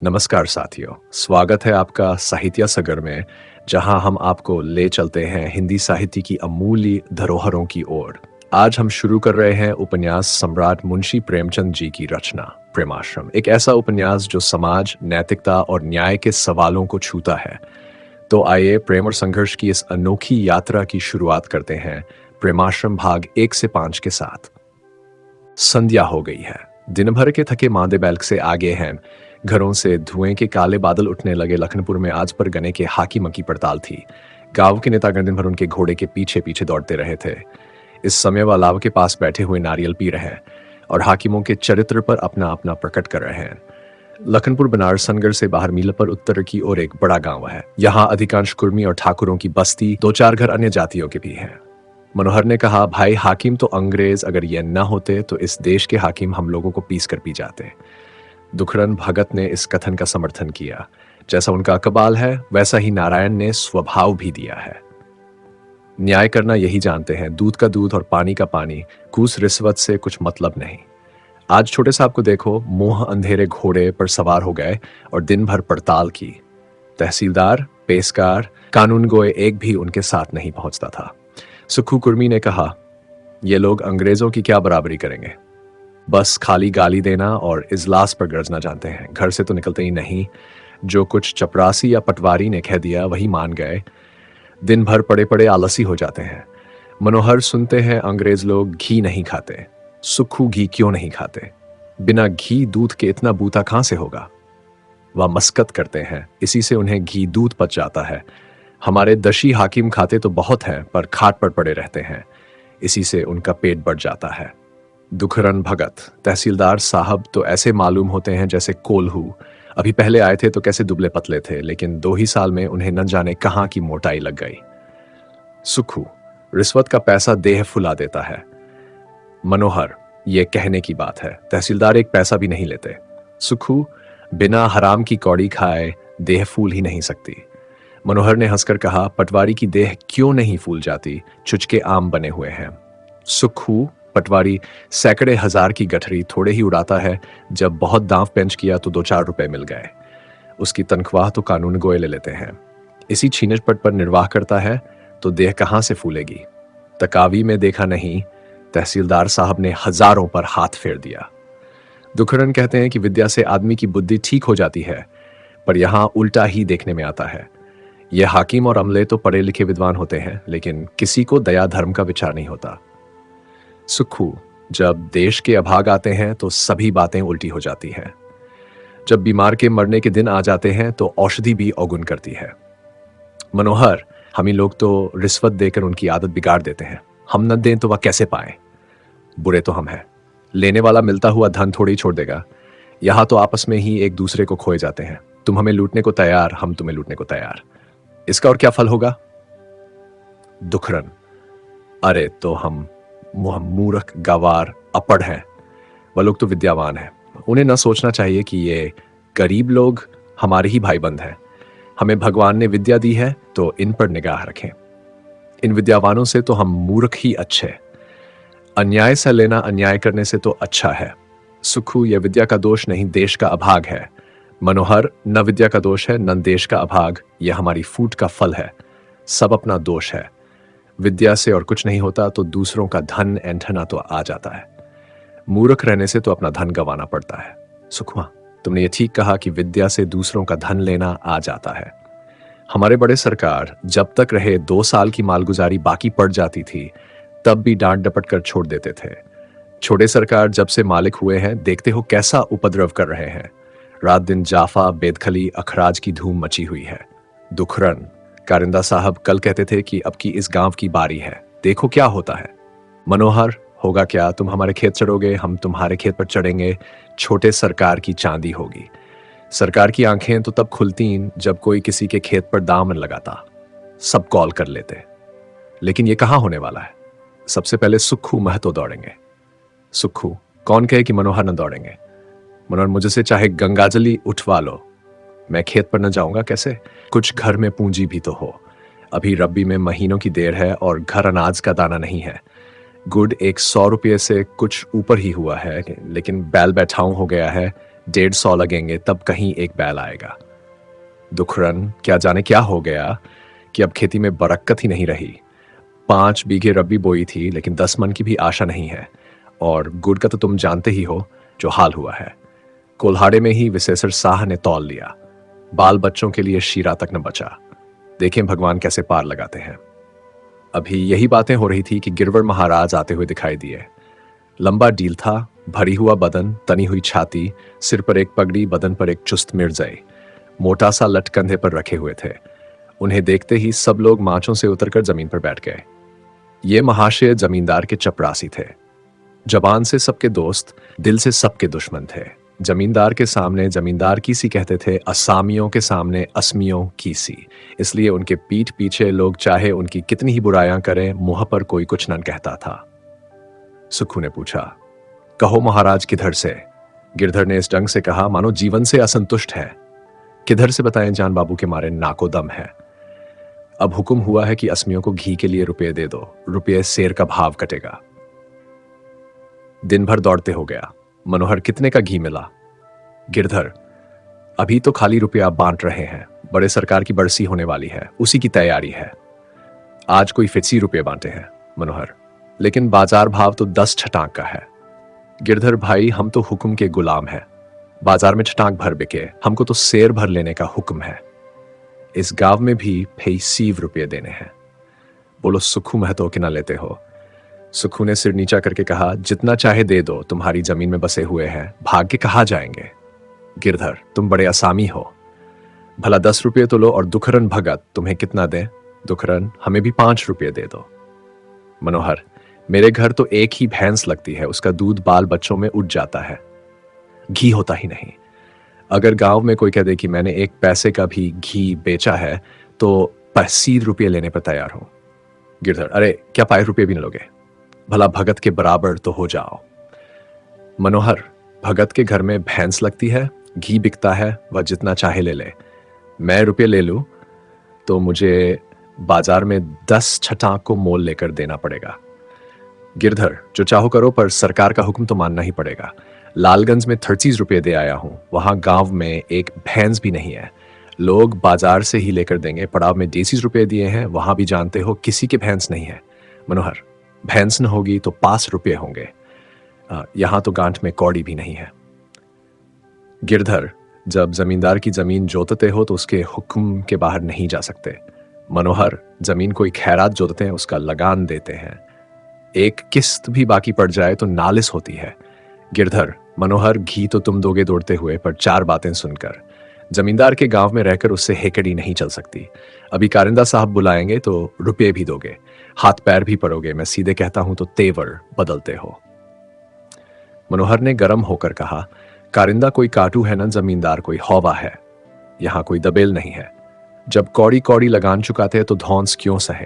नमस्कार साथियों, स्वागत है आपका साहित्य सगर में, जहां हम आपको ले चलते हैं हिंदी साहित्य की अमूल्य धरोहरों की ओर। आज हम शुरू कर रहे हैं उपन्यास सम्राट मुंशी प्रेमचंद जी की रचना प्रेमाश्रम, एक ऐसा उपन्यास जो समाज, नैतिकता और न्याय के सवालों को छूता है। तो आइए प्रेम और संघर्ष की इस अनोखी यात्रा की शुरुआत करते हैं प्रेमाश्रम भाग 1 से 5 के साथ। संध्या हो गई है। दिन भर के थके मांदे बैल्क से आगे हैं। घरों से धुएं के काले बादल उठने लगे। लखनपुर में आज पर गने के हाकी मकी पड़ताल थी। गांव के नेतागण दिन भर उनके घोड़े के पीछे पीछे दौड़ते रहे थे। इस समय वह अलाव के पास बैठे हुए नारियल पी रहे हैं और हाकिमों के चरित्र पर अपना अपना प्रकट कर रहे हैं। लखनपुर बनारस नगर से बाहर मील पर उत्तर की ओर एक बड़ा गांव है। यहाँ अधिकांश कुर्मी और ठाकुरों की बस्ती, दो चार घर अन्य जातियों के भी हैं। मनोहर ने कहा, भाई हाकिम तो अंग्रेज, अगर ये न होते तो इस देश के हाकिम हम लोगों को पीस कर पी जाते। दुखरन भगत ने इस कथन का समर्थन किया। जैसा उनका अकबाल है वैसा ही नारायण ने स्वभाव भी दिया है। न्याय करना यही जानते हैं, दूध का दूध और पानी का पानी, घूस रिश्वत से कुछ मतलब नहीं। आज छोटे साहब को देखो, मुंह अंधेरे घोड़े पर सवार हो गए और दिन भर पड़ताल की। तहसीलदार, पेशकार, कानून गोए एक भी उनके साथ नहीं पहुंचता था। सुखू कुर्मी ने कहा, ये लोग अंग्रेजों की क्या बराबरी करेंगे, बस खाली गाली देना और इजलास पर गरजना जानते हैं, घर से तो निकलते ही नहीं। जो कुछ चपरासी या पटवारी ने कह दिया वही मान गए। दिन भर पड़े पड़े आलसी हो जाते हैं। मनोहर सुनते हैं अंग्रेज लोग घी नहीं खाते। सुखू घी क्यों नहीं खाते? बिना घी दूध के इतना बूता कहां से होगा? वह मस्कत करते हैं, इसी से उन्हें घी दूध पच जाता है। हमारे दशी हाकिम खाते तो बहुत हैं, पर खाट पर पड़े रहते हैं, इसी से उनका पेट बढ़ जाता है। दुखरन भगत, तहसीलदार साहब तो ऐसे मालूम होते हैं जैसे कोल्हू। अभी पहले आए थे तो कैसे दुबले पतले थे, लेकिन 2 ही साल में उन्हें न जाने कहां की मोटाई लग गई। सुखू, रिश्वत का पैसा देह फुला देता है। मनोहर, यह कहने की बात है, तहसीलदार एक पैसा भी नहीं लेते। सुखू, बिना हराम की कौड़ी खाए देह फूल ही नहीं सकती। मनोहर ने हंसकर कहा, पटवारी की देह क्यों नहीं फूल जाती, चुचके आम बने हुए हैं। सुखू, पटवारी सैकड़े हजार की गठरी थोड़े ही उड़ाता है, जब बहुत दांव पेंच किया तो 2-4 रुपए मिल गए। उसकी तनख्वाह तो कानून गोए ले लेते हैं। इसी छीनटपट पर निर्वाह करता है तो देह कहां से फूलेगी। तकावी में देखा नहीं, तहसीलदार साहब ने हजारों पर हाथ फेर दिया। दुखरन कहते हैं कि विद्या से आदमी की बुद्धि ठीक हो जाती है, पर यहां उल्टा ही देखने में आता है। यह हाकिम और अमले तो पढ़े लिखे विद्वान होते हैं, लेकिन किसी को दया धर्म का विचार नहीं होता। सुखू, जब देश के अभाग आते हैं तो सभी बातें उल्टी हो जाती हैं। जब बीमार के मरने के दिन आ जाते हैं तो औषधि भी अवगुण करती है। मनोहर, हम ही लोग तो रिश्वत देकर उनकी आदत बिगाड़ देते हैं। हम न दें तो वह कैसे पाए? बुरे तो हम हैं। लेने वाला मिलता हुआ धन थोड़ी छोड़ देगा। यहां तो आपस में ही एक दूसरे को खोए जाते हैं। तुम हमें लूटने को तैयार, हम तुम्हें लूटने को तैयार। इसका और क्या फल होगा? दुखरन, अरे तो हम मूर्ख, गवार, अपढ़ हैं। वह लोग तो विद्यावान हैं। उन्हें न सोचना चाहिए कि ये गरीब लोग हमारे ही भाई बंद हैं। हमें भगवान ने विद्या दी है तो इन पर निगाह रखें। इन विद्यावानों से तो हम मूर्ख ही अच्छे। अन्याय से लेना अन्याय करने से तो अच्छा है। सुखू, यह विद्या का दोष नहीं, देश का अभाग है। मनोहर, न विद्या का दोष है न देश का अभाग, यह हमारी फूट का फल है। सब अपना दोष है। विद्या से और कुछ नहीं होता तो दूसरों का धन ऐंठना तो आ जाता है। मूर्ख रहने से तो अपना धन गंवाना पड़ता है। सुखवा, तुमने ये ठीक कहा कि विद्या से दूसरों का धन लेना आ जाता है। हमारे बड़े सरकार जब तक रहे 2 साल की मालगुजारी बाकी पड़ जाती थी, तब भी डांट डपट कर छोड़ देते थे। छोटे सरकार जब से मालिक हुए हैं, देखते हो कैसा उपद्रव कर रहे हैं। रात दिन जाफा, बेदखली, अखराज की धूम मची हुई है। दुखरन, कारिंदा साहब कल कहते थे कि अब की इस गांव की बारी है, देखो क्या होता है। मनोहर, होगा क्या? तुम हमारे खेत चढ़ोगे, हम तुम्हारे खेत पर चढ़ेंगे। छोटे सरकार की चांदी होगी। सरकार की आंखें तो तब खुलती जब कोई किसी के खेत पर दामन लगाता, सब कॉल कर लेते। लेकिन ये कहां होने वाला है? सबसे पहले सुखू महतो दौड़ेंगे। सुखू, कौन कहे कि मनोहर न दौड़ेंगे? मनोहर, मुझसे चाहे गंगाजली उठवा लो, मैं खेत पर न जाऊंगा कैसे? कुछ घर में पूंजी भी तो हो। अभी रब्बी में महीनों की देर है और घर अनाज का दाना नहीं है। गुड़ 100 रुपये से कुछ ऊपर ही हुआ है, लेकिन बैल बैठाऊं हो गया है। 150 लगेंगे तब कहीं एक बैल आएगा। दुखरन क्या जाने क्या हो गया कि अब खेती में बरक्कत ही नहीं रही। 5 बीघे रब्बी बोई थी, लेकिन 10 मन की भी आशा नहीं है। और गुड़ का तो तुम जानते ही हो जो हाल हुआ है। कोल्हाड़े में ही विशेषर साह ने तौल लिया। बाल बच्चों के लिए शीरा तक न बचा। देखें भगवान कैसे पार लगाते हैं। अभी यही बातें हो रही थी कि गिरवर महाराज आते हुए दिखाई दिए। लंबा डील था, भरी हुआ बदन, तनी हुई छाती, सिर पर एक पगड़ी, बदन पर एक चुस्त मिर्जई, मोटा सा लट कंधे पर रखे हुए थे। उन्हें देखते ही सब लोग माचों से उतरकर जमीन पर बैठ गए। ये महाशय जमींदार के चपरासी थे। जबान से सबके दोस्त, दिल से सबके दुश्मन थे। जमींदार के सामने जमींदार की सी कहते थे, असामियों के सामने असमियों की सी। इसलिए उनके पीठ पीछे लोग चाहे उनकी कितनी ही बुराइयां करें, मुंह पर कोई कुछ न कहता था। सुखू ने पूछा, कहो महाराज किधर से? गिरधर ने इस ढंग से कहा मानो जीवन से असंतुष्ट है। किधर से बताएं, जान बाबू के मारे नाको दम है। अब हुक्म हुआ है कि असमियों को घी के लिए रुपये दे दो, रुपये सेर का भाव कटेगा। दिन भर दौड़ते हो गया। मनोहर, कितने का घी मिला? गिरधर, अभी तो खाली रुपया बांट रहे हैं, बड़े सरकार की बरसी होने वाली है, उसी की तैयारी है। आज कोई फिक्सी रुपये बांटे हैं। मनोहर, लेकिन बाजार भाव तो 10 छटाक का है। गिरधर भाई, हम तो हुक्म के गुलाम हैं। बाजार में छटाक भर बिके, हमको तो सेर भर लेने का हुक्म है। इस गांव में भी 80 रुपये देने हैं। बोलो सुखू महतो कि ना लेते हो? सुखू ने सिर नीचा करके कहा, जितना चाहे दे दो, तुम्हारी जमीन में बसे हुए हैं, भाग के कहाँ जाएंगे? गिरधर, तुम बड़े असामी हो। भला 10 रुपये तो लो और दुखरन भगत तुम्हें कितना दे? दुखरन, हमें भी 5 रुपये दे दो। मनोहर, मेरे घर तो एक ही भैंस लगती है, उसका दूध बाल बच्चों में उठ जाता है, घी होता ही नहीं। अगर गांव में कोई कह दे कि मैंने 1 पैसे का भी घी बेचा है तो 80 रुपये लेने पर तैयार हूं। गिरधर, अरे क्या 5 रुपये भी न लोगे? भला भगत के बराबर तो हो जाओ। मनोहर, भगत के घर में भैंस लगती है, घी बिकता है, वह जितना चाहे ले ले। मैं रुपये ले लूं तो मुझे बाजार में 10 छटाक को मोल लेकर देना पड़ेगा। गिरधर, जो चाहो करो, पर सरकार का हुक्म तो मानना ही पड़ेगा। लालगंज में 30 रुपये दे आया हूं, वहां गांव में एक भैंस भी नहीं है, लोग बाजार से ही लेकर देंगे। पड़ाव में 30 रुपये दिए हैं, वहां भी जानते हो किसी के भैंस नहीं है। मनोहर, भैंस न होगी तो 5 रुपये होंगे, यहां तो गांठ में कौड़ी भी नहीं है। गिरधर, जब जमींदार की जमीन जोतते हो तो उसके हुक्म के बाहर नहीं जा सकते। मनोहर, जमीन कोई खैरात जोतते हैं, उसका लगान देते हैं, एक किस्त भी बाकी पड़ जाए तो नालिश होती है। गिरधर, मनोहर, घी तो तुम दोगे दौड़ते हुए, पर 4 बातें सुनकर। जमींदार के गांव में रहकर उससे हेकड़ी नहीं चल सकती। अभी कारिंदा साहब बुलाएंगे तो रुपये भी दोगे, हाथ पैर भी पड़ोगे। मैं सीधे कहता हूं तो तेवर बदलते हो। मनोहर ने गर्म होकर कहा, कारिंदा कोई काटू है ना, जमींदार कोई हौवा है, यहां कोई दबेल नहीं है। जब कौड़ी कौड़ी लगान चुकाते हैं तो धौंस क्यों सहे?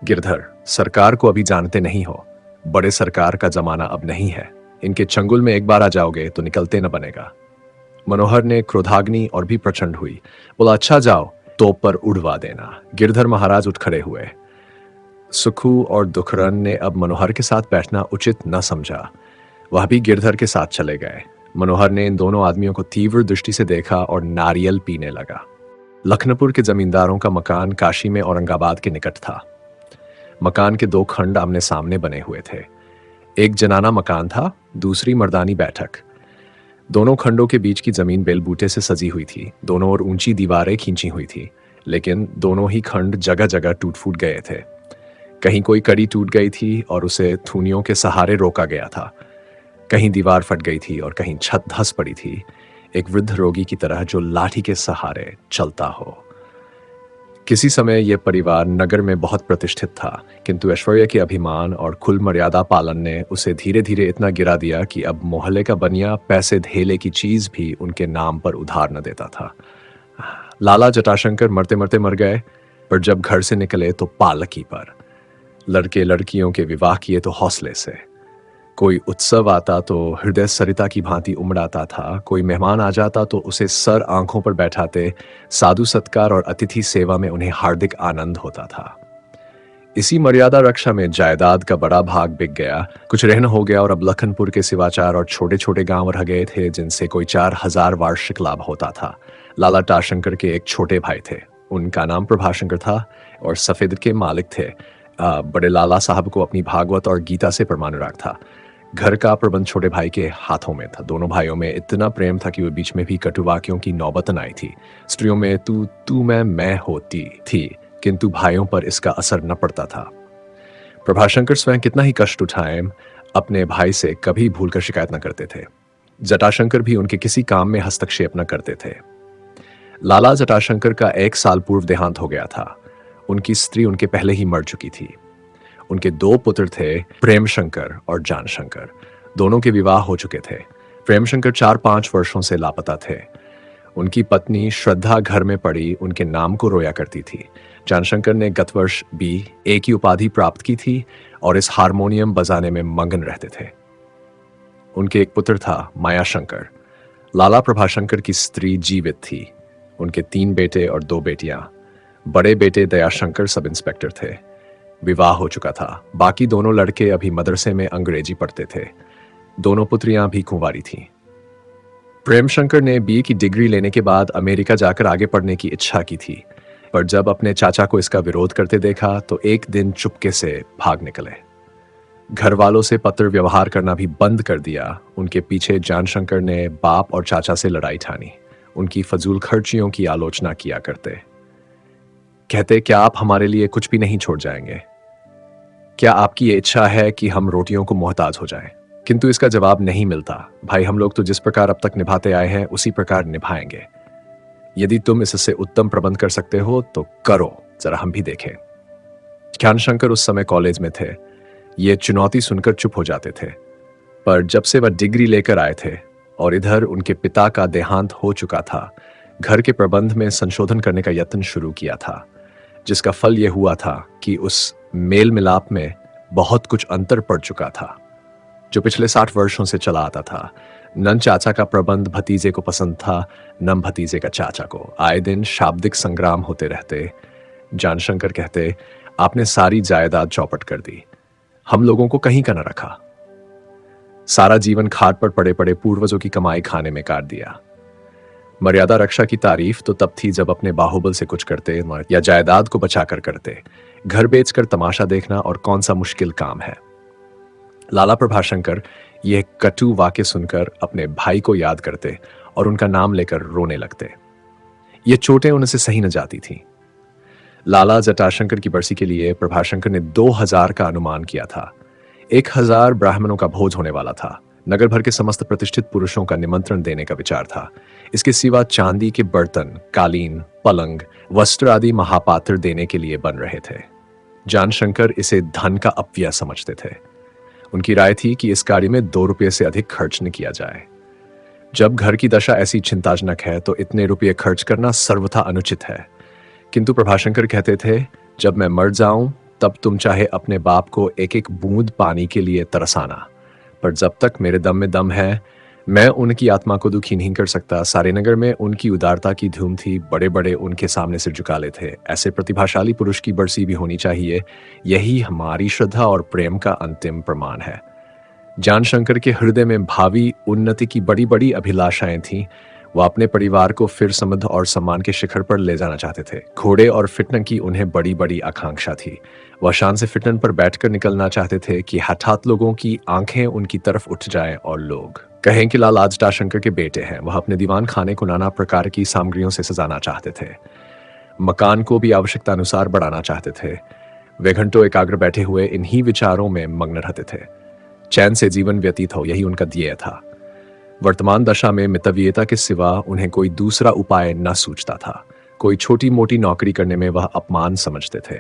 गिरधर, सरकार को अभी जानते नहीं हो, बड़े सरकार का जमाना अब नहीं है, इनके चंगुल में एक बार आ जाओगे तो निकलते न बनेगा। मनोहर ने क्रोधाग्नि और भी प्रचंड हुई, बोला, अच्छा जाओ, तोप पर उड़वा देना। गिरधर महाराज उठ खड़े हुए। सुखू और दुखरन ने अब मनोहर के साथ बैठना उचित न समझा, वह भी गिरधर के साथ चले गए। मनोहर ने इन दोनों आदमियों को तीव्र दृष्टि से देखा और नारियल पीने लगा। लखनपुर के जमींदारों का मकान काशी में औरंगाबाद के निकट था। मकान के 2 खंड आमने सामने बने हुए थे। एक जनाना मकान था, दूसरी मर्दानी बैठक। दोनों खंडों के बीच की जमीन बेलबूटे से सजी हुई थी, दोनों ओर ऊंची दीवारें खींची हुई थी, लेकिन दोनों ही खंड जगह जगह टूट फूट गए थे। कहीं कोई कड़ी टूट गई थी और उसे थूनियों के सहारे रोका गया था, कहीं दीवार फट गई थी और कहीं छत धंस पड़ी थी, एक वृद्ध रोगी की तरह जो लाठी के सहारे चलता हो। किसी समय यह परिवार नगर में बहुत प्रतिष्ठित था, किंतु ऐश्वर्य के अभिमान और कुल मर्यादा पालन ने उसे धीरे धीरे इतना गिरा दिया कि अब मोहल्ले का बनिया पैसे धेले की चीज भी उनके नाम पर उधार न देता था। लाला जटाशंकर मरते मरते मर गए, पर जब घर से निकले तो पालकी पर। लड़के लड़कियों के विवाह किए तो हौसले से। कोई उत्सव आता तो हृदय सरिता की भांति उमड़ाता था, कोई मेहमान आ जाता तो उसे सर आंखों पर बैठाते, साधु सत्कार और अतिथि सेवा में उन्हें हार्दिक आनंद होता था। इसी मर्यादा रक्षा में जायदाद का बड़ा भाग बिक गया, कुछ रहन हो गया और अब लखनपुर के सिवाचार और छोटे छोटे गांव रह गए थे जिनसे कोई 4,000 वार्षिक लाभ होता था। लाला टाशंकर के एक छोटे भाई थे, उनका नाम प्रभाशंकर था और सफेद के मालिक थे। बड़े लाला साहब को अपनी भागवत और गीता से परमानुराग था। घर का प्रबंध छोटे भाई के हाथों में था। दोनों भाइयों में इतना प्रेम था कि वे बीच में भी कटुवाक्यों की नौबत न आई थी। स्त्रियों में तू मैं होती थी, किंतु भाइयों पर इसका असर न पड़ता था। प्रभाशंकर स्वयं कितना ही कष्ट उठाएं, अपने भाई से कभी भूलकर शिकायत न करते थे। जटाशंकर भी उनके किसी काम में हस्तक्षेप न करते थे। लाला जटाशंकर का 1 साल पूर्व देहांत हो गया था। उनकी स्त्री उनके पहले ही मर चुकी थी। उनके 2 पुत्र थे, प्रेमशंकर और जानशंकर। दोनों के विवाह हो चुके थे। प्रेमशंकर 4-5 वर्षों से लापता थे। उनकी पत्नी श्रद्धा घर में पड़ी उनके नाम को रोया करती थी। जानशंकर ने गत वर्ष भी एक ही उपाधि प्राप्त की थी और इस हारमोनियम बजाने में मगन रहते थे। उनके एक पुत्र था, मायाशंकर। लाला प्रभाशंकर की स्त्री जीवित थी। उनके 3 बेटे और 2 बेटियां। बड़े बेटे दयाशंकर सब इंस्पेक्टर थे। विवाह हो चुका था। बाकी दोनों लड़के अभी मदरसे में अंग्रेजी पढ़ते थे। दोनों पुत्रियां भी कुंवारी थीं। प्रेमशंकर ने बीए की डिग्री लेने के बाद अमेरिका जाकर आगे पढ़ने की इच्छा की थी, पर जब अपने चाचा को इसका विरोध करते देखा तो एक दिन चुपके से भाग निकले। घर वालों से पत्र व्यवहार करना भी बंद कर दिया। उनके पीछे जानशंकर ने बाप और चाचा से लड़ाई ठानी। उनकी फजूल खर्चियों की आलोचना किया करते। कहते, क्या आप हमारे लिए कुछ भी नहीं छोड़ जाएंगे? क्या आपकी ये इच्छा है कि हम रोटियों को मोहताज हो जाएं? किंतु इसका जवाब नहीं मिलता। भाई, हम लोग तो जिस प्रकार अब तक निभाते आए हैं उसी प्रकार निभाएंगे। यदि तुम इससे उत्तम प्रबंध कर सकते हो तो करो, जरा हम भी देखें। ज्ञानशंकर उस समय कॉलेज में थे। ये चुनौती सुनकर चुप हो जाते थे, पर जब से वह डिग्री लेकर आए थे और इधर उनके पिता का देहांत हो चुका था, घर के प्रबंध में संशोधन करने का यत्न शुरू किया था, जिसका फल यह हुआ था कि उस मेल मिलाप में बहुत कुछ अंतर पड़ चुका था जो पिछले 60 वर्षों से चला आता था। नन चाचा का प्रबंध भतीजे को पसंद था, नम भतीजे का चाचा को। आए दिन शाब्दिक संग्राम होते रहते। जानशंकर कहते, आपने सारी जायदाद चौपट कर दी, हम लोगों को कहीं का न रखा। सारा जीवन खाट पर पड़े पड़े पूर्वजों की कमाई खाने में काट दिया। मर्यादा रक्षा की तारीफ तो तब थी जब अपने बाहुबल से कुछ करते या जायदाद को बचाकर करते। घर बेचकर तमाशा देखना और कौन सा मुश्किल काम है। लाला प्रभाशंकर यह कटु वाक्य सुनकर अपने भाई को याद करते और उनका नाम लेकर रोने लगते। ये चोटें उनसे सही न जाती थीं। लाला जटाशंकर की बरसी के लिए प्रभाशंकर ने 2000 का अनुमान किया था। 1000 ब्राह्मणों का भोज होने वाला था। नगर भर के समस्त प्रतिष्ठित पुरुषों का निमंत्रण देने का विचार था। इसके सिवा चांदी के बर्तन, कालीन, पलंग, वस्त्र आदि महापात्र देने के लिए बन रहे थे। जानशंकर इसे धन का अपव्यय समझते थे। उनकी राय थी कि इस कार्य में 2 रुपये से अधिक खर्च न किया जाए। जब घर की दशा ऐसी चिंताजनक है तो इतने रुपये खर्च करना सर्वथा अनुचित है। किंतु प्रभाशंकर कहते थे, जब मैं मर जाऊं तब तुम चाहे अपने बाप को एक एक बूंद पानी के लिए तरसाना, पर जब तक मेरे दम में दम है मैं उनकी आत्मा को दुखी नहीं कर सकता। सारे नगर में उनकी उदारता की धूम थी। बड़े बड़े उनके सामने सिर झुका लेते। ऐसे प्रतिभाशाली पुरुष की बरसी भी होनी चाहिए। यही हमारी श्रद्धा और प्रेम का अंतिम प्रमाण है। जानशंकर के हृदय में भावी उन्नति की बड़ी बड़ी अभिलाषाएं थीं। वह अपने परिवार को फिर समृद्ध और सम्मान के शिखर पर ले जाना चाहते थे। घोड़े और फिटन की उन्हें बड़ी बड़ी आकांक्षा थी। वह शान से फिटन पर बैठकर निकलना चाहते थे कि हठात लोगों की आंखें उनकी तरफ उठ जाएं और लोग कहें कि लाला जटाशंकर के बेटे हैं। वह अपने दीवान खाने को नाना प्रकार की सामग्रियों से सजाना चाहते थे। मकान को भी आवश्यकता अनुसार बढ़ाना चाहते थे। वे घंटों एकाग्र बैठे हुए इन्हीं विचारों में मग्न रहते थे। चैन से जीवन व्यतीत हो, यही उनका ध्येय था। वर्तमान दशा में मितव्ययता के सिवा उन्हें कोई दूसरा उपाय न सूझता था। कोई छोटी मोटी नौकरी करने में वह अपमान समझते थे।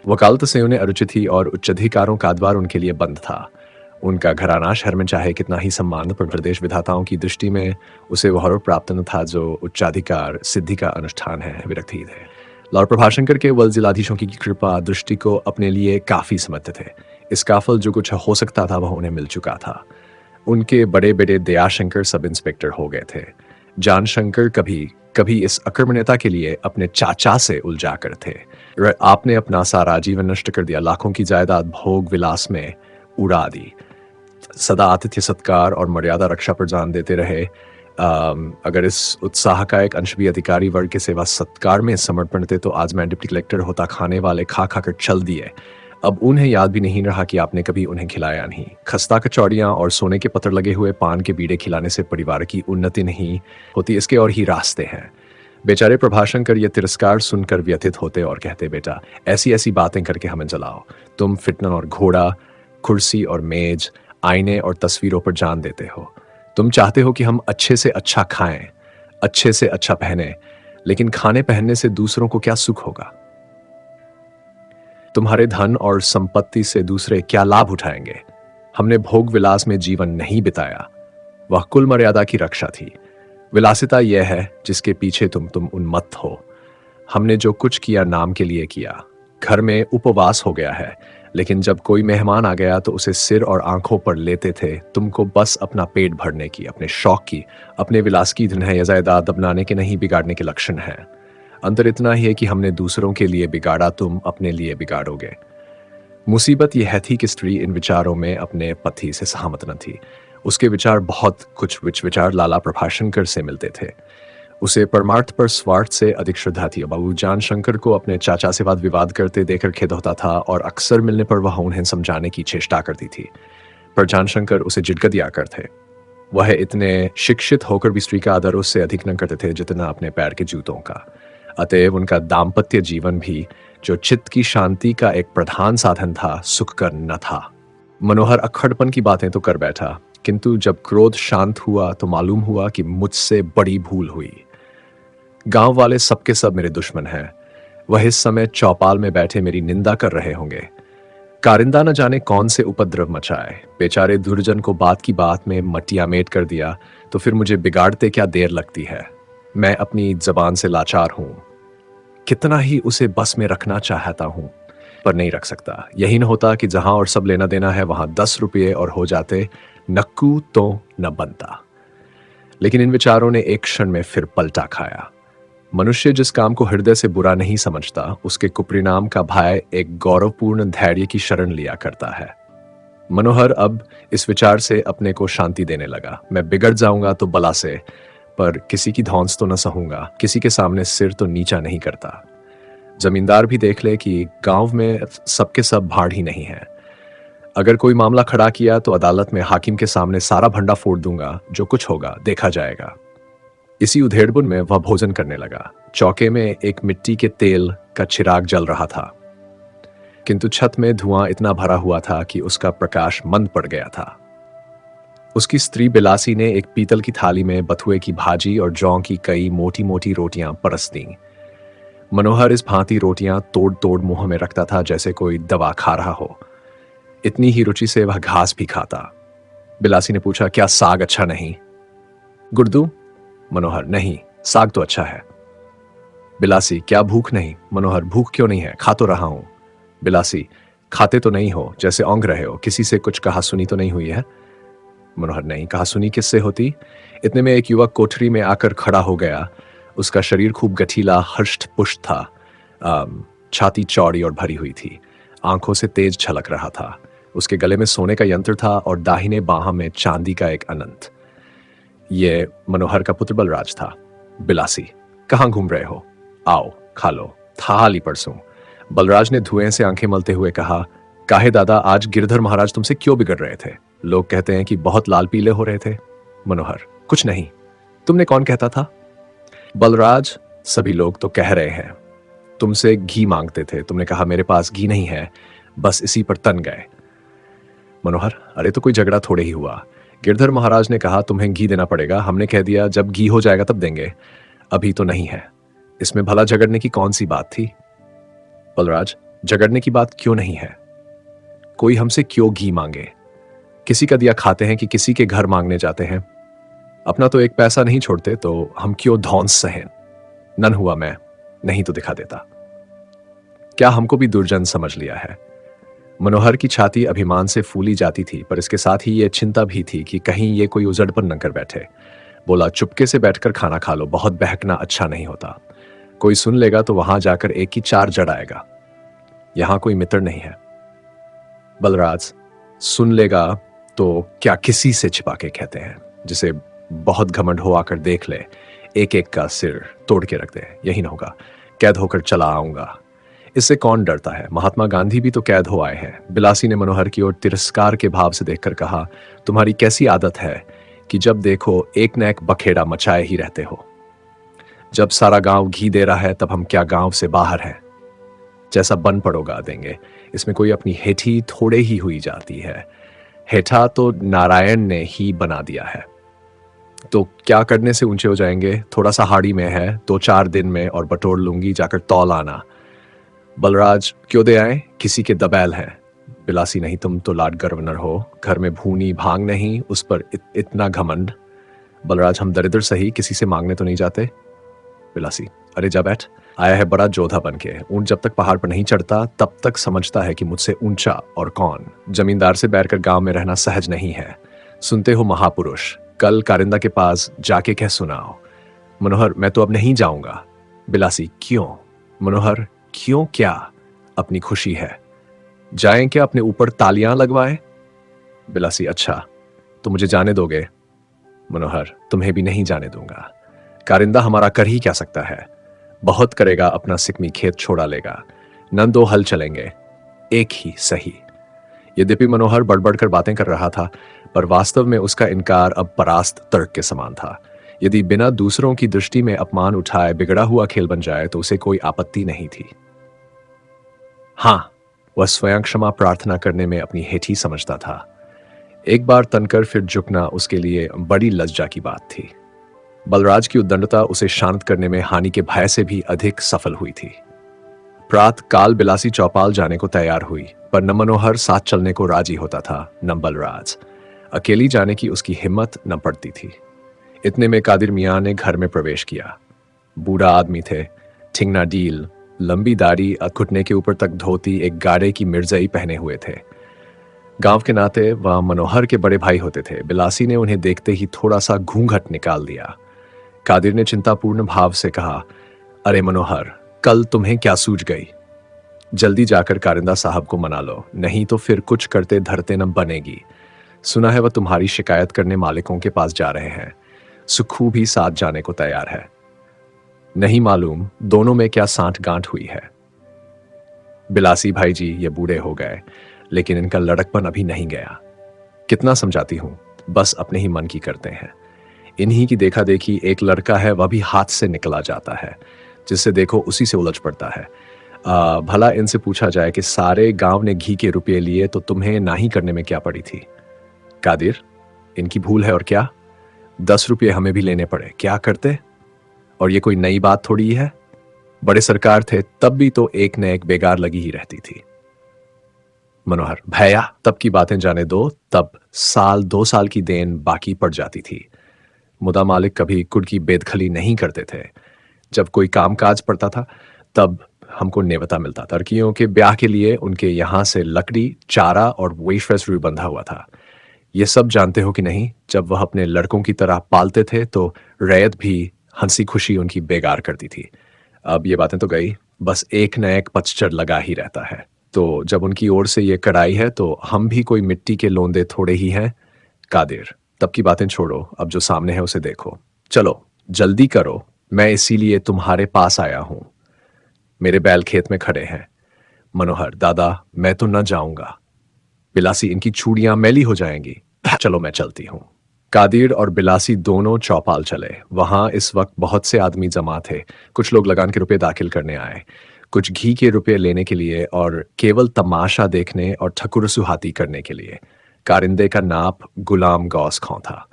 वकालत से उन्हें अरुचि थी और उच्चाधिकारों का द्वार उनके लिए बंद था। उनका घराना शहर में चाहे कितना ही सम्मान, पर प्रदेश विधाताओं की दृष्टि में उसे वह और प्राप्त न था जो उच्चाधिकार सिद्धि का अनुष्ठान है। विरक्ति थे। लॉर्ड प्रभाशंकर के वल जिलाधीशों की कृपा दृष्टि को अपने लिए काफी समझते थे। इसका फल जो कुछ हो सकता था वह उन्हें मिल चुका था। उनके बड़े बेटे दयाशंकर सब इंस्पेक्टर हो गए थे। जानशंकर कभी कभी इस अकर्मण्यता के लिए अपने चाचा से उलझा कर थे। आपने अपना सारा जीवन नष्ट कर दिया, लाखों की जायदाद भोग विलास में उड़ा दी, सदा आतिथ्य सत्कार और मर्यादा रक्षा पर जान देते रहे। अगर इस उत्साह का एक अंश भी अधिकारी वर्ग के सेवा सत्कार में समर्पण थे तो आज मैं डिप्टी कलेक्टर होता। खाने वाले खा खा कर चल दिए, अब उन्हें याद भी नहीं रहा कि आपने कभी उन्हें खिलाया नहीं। खस्ता कचौड़ियाँ और सोने के पत्थर लगे हुए पान के बीड़े खिलाने से परिवार की उन्नति नहीं होती, इसके और ही रास्ते हैं। बेचारे प्रभाशंकर ये तिरस्कार सुनकर व्यथित होते और कहते, बेटा ऐसी ऐसी बातें करके हमें जलाओ। तुम फिटना और घोड़ा, कुर्सी और मेज, आईने और तस्वीरों पर जान देते हो। तुम चाहते हो कि हम अच्छे से अच्छा खाएं, अच्छे से अच्छा पहने, लेकिन खाने पहनने से दूसरों को क्या सुख होगा? तुम्हारे धन और संपत्ति से दूसरे क्या लाभ उठाएंगे? हमने भोग विलास में जीवन नहीं बिताया, वह कुल मर्यादा की रक्षा थी। विलासिता यह है जिसके पीछे तुम उन्मत्त हो। हमने जो कुछ किया नाम के लिए किया। घर में उपवास हो गया है, लेकिन जब कोई मेहमान आ गया तो उसे सिर और आंखों पर लेते थे। तुमको बस अपना पेट भरने की, अपने शौक की, अपने विलास की धन है या जायदाद दबनाने के नहीं बिगाड़ने के लक्षण हैं। अंतर इतना ही है कि हमने दूसरों के लिए बिगाड़ा, तुम अपने लिए बिगाड़ोगे। मुसीबत यह थी कि स्त्री इन विचारों में अपने पति से सहमत न थी। उसके विचार बहुत कुछ विचार लाला प्रभाशंकर से मिलते थे। उसे परमार्थ पर स्वार्थ से अधिक श्रद्धा थी। बाबू जानशंकर को अपने चाचा से वाद विवाद करते देखकर खेद होता था और अक्सर मिलने पर वह उन्हें समझाने की चेष्टा करती थी, पर जानशंकर उसे झिड़क दिया करते। वह इतने शिक्षित होकर भी स्त्री का आदर उससे अधिक न करते थे जितना अपने पैर के जूतों का। अतएव उनका दाम्पत्य जीवन भी, जो चित्त की शांति का एक प्रधान साधन था, सुखकर न था। मनोहर अक्खड़पन की बातें तो कर बैठा, किंतु जब क्रोध शांत हुआ तो मालूम हुआ कि मुझसे बड़ी भूल हुई। गांव वाले सबके सब मेरे दुश्मन हैं। वह इस समय चौपाल में बैठे मेरी निंदा कर रहे होंगे। कारिंदा न जाने कौन से उपद्रव मचाए। बेचारे दुर्जन को बात की बात में मटियामेट कर दिया तो फिर मुझे बिगाड़ते क्या देर लगती है। मैं अपनी जबान से लाचार हूं। कितना ही उसे बस में रखना चाहता हूं, पर नहीं रख सकता। यही न होता कि जहां और सब लेना देना है वहां 10 रुपये और हो जाते, नक्कू तो न बनता। लेकिन इन विचारों ने एक क्षण में फिर पलटा खाया। मनुष्य जिस काम को हृदय से बुरा नहीं समझता, उसके कुपरिणाम का भय एक गौरवपूर्ण धैर्य की शरण लिया करता है। मनोहर अब इस विचार से अपने को शांति देने लगा। मैं बिगड़ जाऊंगा तो बला से, पर किसी की धौंस तो न सहूंगा, किसी के सामने सिर तो नीचा नहीं करता। जमींदार भी देख ले कि गांव में सबके सब भाड़ ही नहीं है। अगर कोई मामला खड़ा किया तो अदालत में हाकिम के सामने सारा भंडा फोड़ दूंगा। जो कुछ होगा देखा जाएगा। इसी उधेड़बुन में वह भोजन करने लगा। चौके में एक मिट्टी के तेल का चिराग जल रहा था, किंतु छत में धुआं इतना भरा हुआ था कि उसका प्रकाश मंद पड़ गया था। उसकी स्त्री बिलासी ने एक पीतल की थाली में बथुए की भाजी और जौ की कई मोटी मोटी रोटियां परस दी। मनोहर इस भांति रोटियां तोड़ तोड़ मुंह में रखता था जैसे कोई दवा खा रहा हो। इतनी ही रुचि से वह घास भी खाता। बिलासी ने पूछा, क्या साग अच्छा नहीं? गुर्दू? मनोहर, नहीं, साग तो अच्छा है। बिलासी, क्या भूख नहीं? मनोहर, भूख क्यों नहीं है, खा तो रहा हूं। बिलासी, खाते तो नहीं हो, जैसे औंग रहे हो। किसी से कुछ कहा सुनी तो नहीं हुई है? मनोहर, नहीं, कहा सुनी किससे होती? इतने में एक युवक कोठरी में आकर खड़ा हो गया। उसका शरीर खूब गठीला हष्ट पुष्ट था। छाती चौड़ी और भरी हुई थी, आंखों से तेज छलक रहा था। उसके गले में सोने का यंत्र था और दाहिने बाह में चांदी का एक अनंत। ये मनोहर का पुत्र बलराज था। बिलासी, कहाँ घूम रहे हो? आओ खा लो, था हाल ही परसों। बलराज ने धुएं से आंखें मलते हुए कहा, काहे दादा, आज गिरधर महाराज तुमसे क्यों बिगड़ रहे थे? लोग कहते हैं कि बहुत लाल पीले हो रहे थे। मनोहर, कुछ नहीं। तुमने कौन कहता था? बलराज, सभी लोग तो कह रहे हैं। तुमसे घी मांगते थे, तुमने कहा मेरे पास घी नहीं है, बस इसी पर तन गए। मनोहर, अरे तो कोई झगड़ा थोड़े ही हुआ। गिरधर महाराज ने कहा तुम्हें घी देना पड़ेगा, हमने कह दिया जब घी हो जाएगा तब देंगे, अभी तो नहीं है। इसमें भला झगड़ने की कौन सी बात थी? बलराज, झगड़ने की बात क्यों नहीं है? कोई हमसे क्यों घी मांगे? किसी का दिया खाते हैं कि किसी के घर मांगने जाते हैं? अपना तो एक पैसा नहीं छोड़ते तो हम क्यों धौंस सहें? नन हुआ मैं, नहीं तो दिखा देता। क्या हमको भी दुर्जन समझ लिया है? मनोहर की छाती अभिमान से फूली जाती थी, पर इसके साथ ही यह चिंता भी थी कि कहीं ये कोई उजड़पन न कर बैठे। बोला, चुपके से बैठकर खाना खा लो, बहुत बहकना अच्छा नहीं होता। कोई सुन लेगा तो वहां जाकर एक की चार जड़ आएगा। यहां कोई मित्र नहीं है। बलराज, सुन लेगा तो क्या किसी से छिपा के कहते हैं, जिसे बहुत घमंड हो आकर देख ले, एक एक का सिर तोड़ के रख दे। यही न होगा, कैद होकर चला आऊंगा। इससे कौन डरता है? महात्मा गांधी भी तो कैद हो आए हैं। बिलासी ने मनोहर की ओर तिरस्कार के भाव से देखकर कहा, तुम्हारी कैसी आदत है कि जब देखो एक न एक बखेड़ा मचाए ही रहते हो। जब सारा गांव घी दे रहा है तब हम क्या गांव से बाहर हैं? जैसा बन पड़ोगा देंगे। इसमें कोई अपनी हेठी थोड़े ही हुई जाती है। हेठा तो नारायण ने ही बना दिया है। तो क्या करने से ऊंचे हो जाएंगे? थोड़ा सा हाड़ी में है, 2-4 दिन में और बटोर लूंगी, जाकर तौल आना। बलराज, क्यों दे आए? किसी के दबैल हैं। बिलासी, नहीं, तुम तो लाड गवर्नर हो, घर में भूनी भांग नहीं, उस पर इतना घमंड। बलराज, हम दरिद्र सही, किसी से मांगने तो नहीं जाते। बिलासी, अरे जा बैठ। आया है बड़ा जोधा बन के। ऊंट जब तक पहाड़ पर नहीं चढ़ता तब तक समझता है कि मुझसे ऊंचा और कौन। जमींदार से बैठकर गांव में रहना सहज नहीं है। सुनते हो महापुरुष, कल कारिंदा के पास जाके कह सुनाओ। मनोहर, मैं तो अब नहीं जाऊंगा। बिलासी, क्यों? मनोहर, क्यों क्या? अपनी खुशी है। जाएं क्या अपने ऊपर तालियां लगवाएं? बिलासी, अच्छा तो मुझे जाने दोगे? मनोहर, तुम्हें भी नहीं जाने दूंगा। कारिंदा हमारा कर ही क्या सकता है? बहुत करेगा, अपना सिकमी खेत छोड़ा लेगा। नन 2 हल चलेंगे, एक ही सही। यद्यपि मनोहर बड़बड़ कर बातें कर रहा था, पर वास्तव में उसका इनकार अब परास्त तर्क के समान था। यदि बिना दूसरों की दृष्टि में अपमान उठाए बिगड़ा हुआ खेल बन जाए तो उसे कोई आपत्ति नहीं थी। हां, वह स्वयं क्षमा प्रार्थना करने में अपनी हेठी समझता था। एक बार तनकर फिर झुकना उसके लिए बड़ी लज्जा की बात थी। बलराज की उद्दंडता उसे शांत करने में हानि के भय से भी अधिक सफल हुई थी। प्रातः काल बिलासी चौपाल जाने को तैयार हुई, पर न मनोहर साथ चलने को राजी होता था, न बलराज। अकेली जाने की उसकी हिम्मत न पड़ती थी। इतने में कादिर मियां ने घर में प्रवेश किया। बूढ़ा आदमी थे, ठिंगना डील, लंबी दाढ़ी, घुटने के ऊपर तक धोती, एक गाड़े की मिर्जई पहने हुए थे। गांव के नाते वह मनोहर के बड़े भाई होते थे। बिलासी ने उन्हें देखते ही थोड़ा सा घूंघट निकाल दिया। कादिर ने चिंतापूर्ण भाव से कहा, अरे मनोहर, कल तुम्हें क्या सूझ गई? जल्दी जाकर कारिंदा साहब को मना लो, नहीं तो फिर कुछ करते धरते न बनेगी। सुना है वह तुम्हारी शिकायत करने मालिकों के पास जा रहे हैं। सुखू भी साथ जाने को तैयार है। नहीं मालूम दोनों में क्या साठ गांठ हुई है। बिलासी भाई जी ये बूढ़े हो गए, लेकिन इनका लड़कपन अभी नहीं गया। कितना समझाती हूं, बस अपने ही मन की करते हैं। इन्हीं की देखा देखी एक लड़का है, वह भी हाथ से निकला जाता है, जिससे देखो उसी से उलझ पड़ता है। भला इनसे पूछा जाए कि सारे गांव ने घी के रुपये लिए तो तुम्हें नाही करने में क्या पड़ी थी? कादिर, इनकी भूल है और क्या? 10 रुपये हमें भी लेने पड़े, क्या करते? और ये कोई नई बात थोड़ी ही है। बड़े सरकार थे तब भी तो एक न एक बेगार लगी ही रहती थी। मनोहर, भैया तब की बातें जाने दो, तब 1-2 साल की देन बाकी पड़ जाती थी। मुदा मालिक कभी कुड़ की बेदखली नहीं करते थे। जब कोई कामकाज पड़ता था तब हमको नेवता मिलता था। लड़कियों के ब्याह के लिए उनके यहाँ से लकड़ी, चारा और वेशफ्रेस भी बंधा हुआ था। ये सब जानते हो कि नहीं? जब वह अपने लड़कों की तरह पालते थे तो रैयत भी हंसी खुशी उनकी बेगार करती थी। अब ये बातें तो गई, बस एक न एक पचचर लगा ही रहता है। तो जब उनकी ओर से ये कड़ाई है तो हम भी कोई मिट्टी के लोंदे थोड़े ही हैं। कादिर, तब की बातें छोड़ो, अब जो सामने है उसे देखो। चलो जल्दी करो, मैं इसीलिए तुम्हारे पास आया हूं। मेरे बैल खेत में खड़े हैं। मनोहर, दादा मैं तो न जाऊंगा। बिलासी, इनकी चूड़ियां मैली हो जाएंगी। चलो मैं चलती हूं। कादिर और बिलासी दोनों चौपाल चले। वहां इस वक्त बहुत से आदमी जमा थे। कुछ लोग लगान के रुपए दाखिल करने आए, कुछ घी के रुपए लेने के लिए और केवल तमाशा देखने और ठकुर सुहाती करने के लिए। कारिंदे का नाप गुलाम गौस खां था।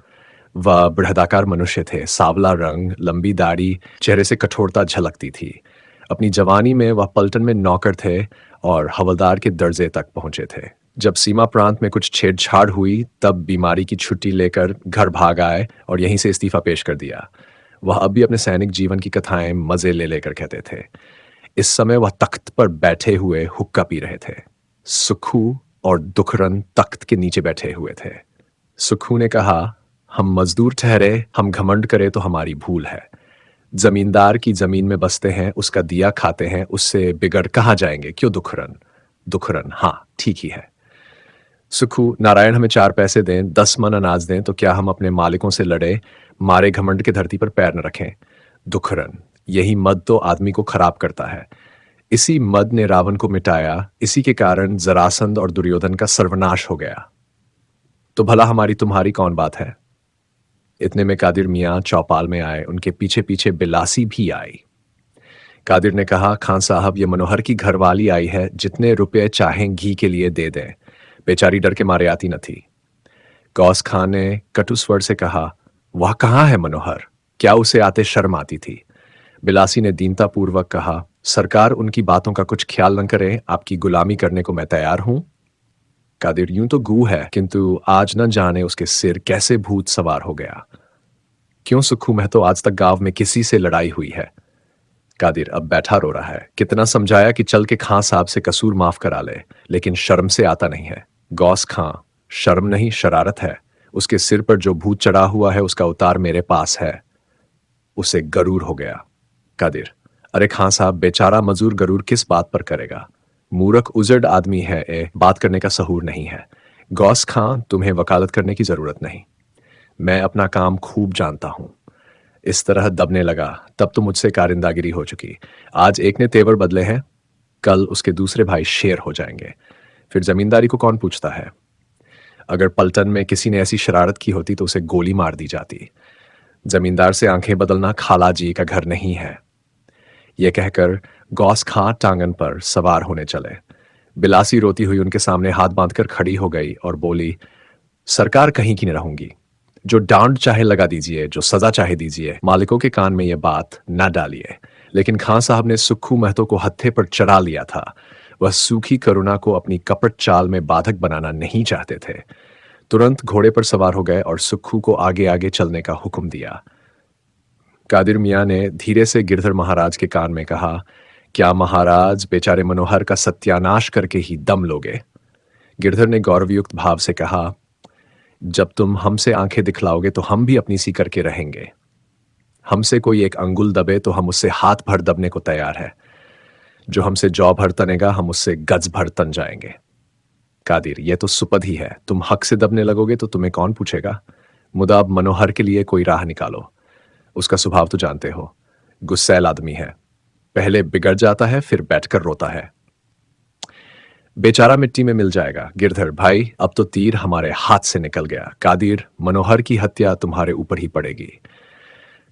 वह बृहदाकार मनुष्य थे, सांवला रंग, लंबी दाढ़ी, चेहरे से कठोरता झलकती थी। अपनी जवानी में वह पलटन में नौकर थे और हवलदार के दर्जे तक पहुंचे थे। जब सीमा प्रांत में कुछ छेड़छाड़ हुई तब बीमारी की छुट्टी लेकर घर भाग आए और यहीं से इस्तीफा पेश कर दिया। वह अब भी अपने सैनिक जीवन की कथाएं मजे ले लेकर कहते थे। इस समय वह तख्त पर बैठे हुए हुक्का पी रहे थे। सुखू और दुखरन तख्त के नीचे बैठे हुए थे। सुखू ने कहा, हम मजदूर ठहरे, हम घमंड करें तो हमारी भूल है। जमींदार की जमीन में बसते हैं, उसका दिया खाते हैं, उससे बिगड़ कहाँ जाएंगे? क्यों दुखरन? दुखरन, हाँ, ठीक ही है। सुखू, नारायण हमें 4 पैसे दें, 10 मन अनाज दें, तो क्या हम अपने मालिकों से लड़े, मारे घमंड की धरती पर पैर न रखें? दुखरन, यही मद तो आदमी को खराब करता है। इसी मद ने रावण को मिटाया, इसी के कारण जरासंध और दुर्योधन का सर्वनाश हो गया। तो भला हमारी तुम्हारी कौन बात है? इतने में कादिर मियाँ चौपाल में आए, उनके पीछे पीछे बिलासी भी आई। कादिर ने कहा, खान साहब, ये मनोहर की घरवाली आई है, जितने रुपए चाहें घी के लिए दे दें। बेचारी डर के मारे आती न थी। गौस खान ने कटु स्वर से कहा, वह कहाँ है मनोहर? क्या उसे आते शर्म आती थी? बिलासी ने दीनतापूर्वक कहा, सरकार उनकी बातों का कुछ ख्याल न करें, आपकी गुलामी करने को मैं तैयार हूं। कादिर, यूं तो गू है, किंतु आज न जाने उसके सिर कैसे भूत सवार हो गया। क्यों सुखू, मैं तो आज तक गांव में किसी से लड़ाई हुई है? कादिर अब बैठा रो रहा है। कितना समझाया कि चल के खां साहब से कसूर माफ करा ले, लेकिन शर्म से आता नहीं है। गौस खां, शर्म नहीं शरारत है। उसके सिर पर जो भूत चढ़ा हुआ है उसका उतार मेरे पास है। उसे गरूर हो गया। कादिर, अरे खां साहब, बेचारा मजूर गरूर किस बात पर करेगा? मूर्ख उजड़ आदमी है, बात करने का सहूर नहीं है। गौस खां, तुम्हें वकालत करने की जरूरत नहीं। मैं अपना काम खूब जानता हूं। इस तरह दबने लगा, तब तो मुझसे कारिंदागिरी हो चुकी। आज एक ने तेवर बदले हैं, कल उसके दूसरे भाई शेर हो जाएंगे। फिर जमींदारी को कौन पूछता है? अगर पलटन में किसी ने ऐसी शरारत की होती तो उसे गोली मार दी जाती। जमींदार से आंखें बदलना खाला जी का घर नहीं है। यह कहकर गौस खां टांगन पर सवार होने चले। बिलासी रोती हुई उनके सामने हाथ बांधकर खड़ी हो गई और बोली, सरकार कहीं की न रहूंगी। जो डांड चाहे लगा दीजिए, जो सजा चाहे दीजिए, मालिकों के कान में यह बात न डालिए। लेकिन खां साहब ने सुक्खू महतो को हत्थे पर चढ़ा लिया था। वह सूखी करुणा को अपनी कपट चाल में बाधक बनाना नहीं चाहते थे। तुरंत घोड़े पर सवार हो गए और सुक्खू को आगे आगे चलने का हुक्म दिया। कादिर मियाँ ने धीरे से गिरधर महाराज के कान में कहा, क्या महाराज बेचारे मनोहर का सत्यानाश करके ही दम लोगे? गिरधर ने गौरवयुक्त भाव से कहा, जब तुम हमसे आंखें दिखलाओगे तो हम भी अपनी सी करके रहेंगे। हमसे कोई एक अंगुल दबे तो हम उससे हाथ भर दबने को तैयार है। जो हमसे जौ भर तनेगा, हम उससे गज भर तन जाएंगे। कादिर, ये तो सुपद ही है। तुम हक से दबने लगोगे तो तुम्हें कौन पूछेगा? मुदा अब मनोहर के लिए कोई राह निकालो। उसका स्वभाव तो जानते हो, गुस्सैल आदमी है। पहले बिगड़ जाता है, फिर बैठकर रोता है। बेचारा मिट्टी में मिल जाएगा। गिरधर भाई, अब तो तीर हमारे हाथ से निकल गया। कादिर, मनोहर की हत्या तुम्हारे ऊपर ही पड़ेगी।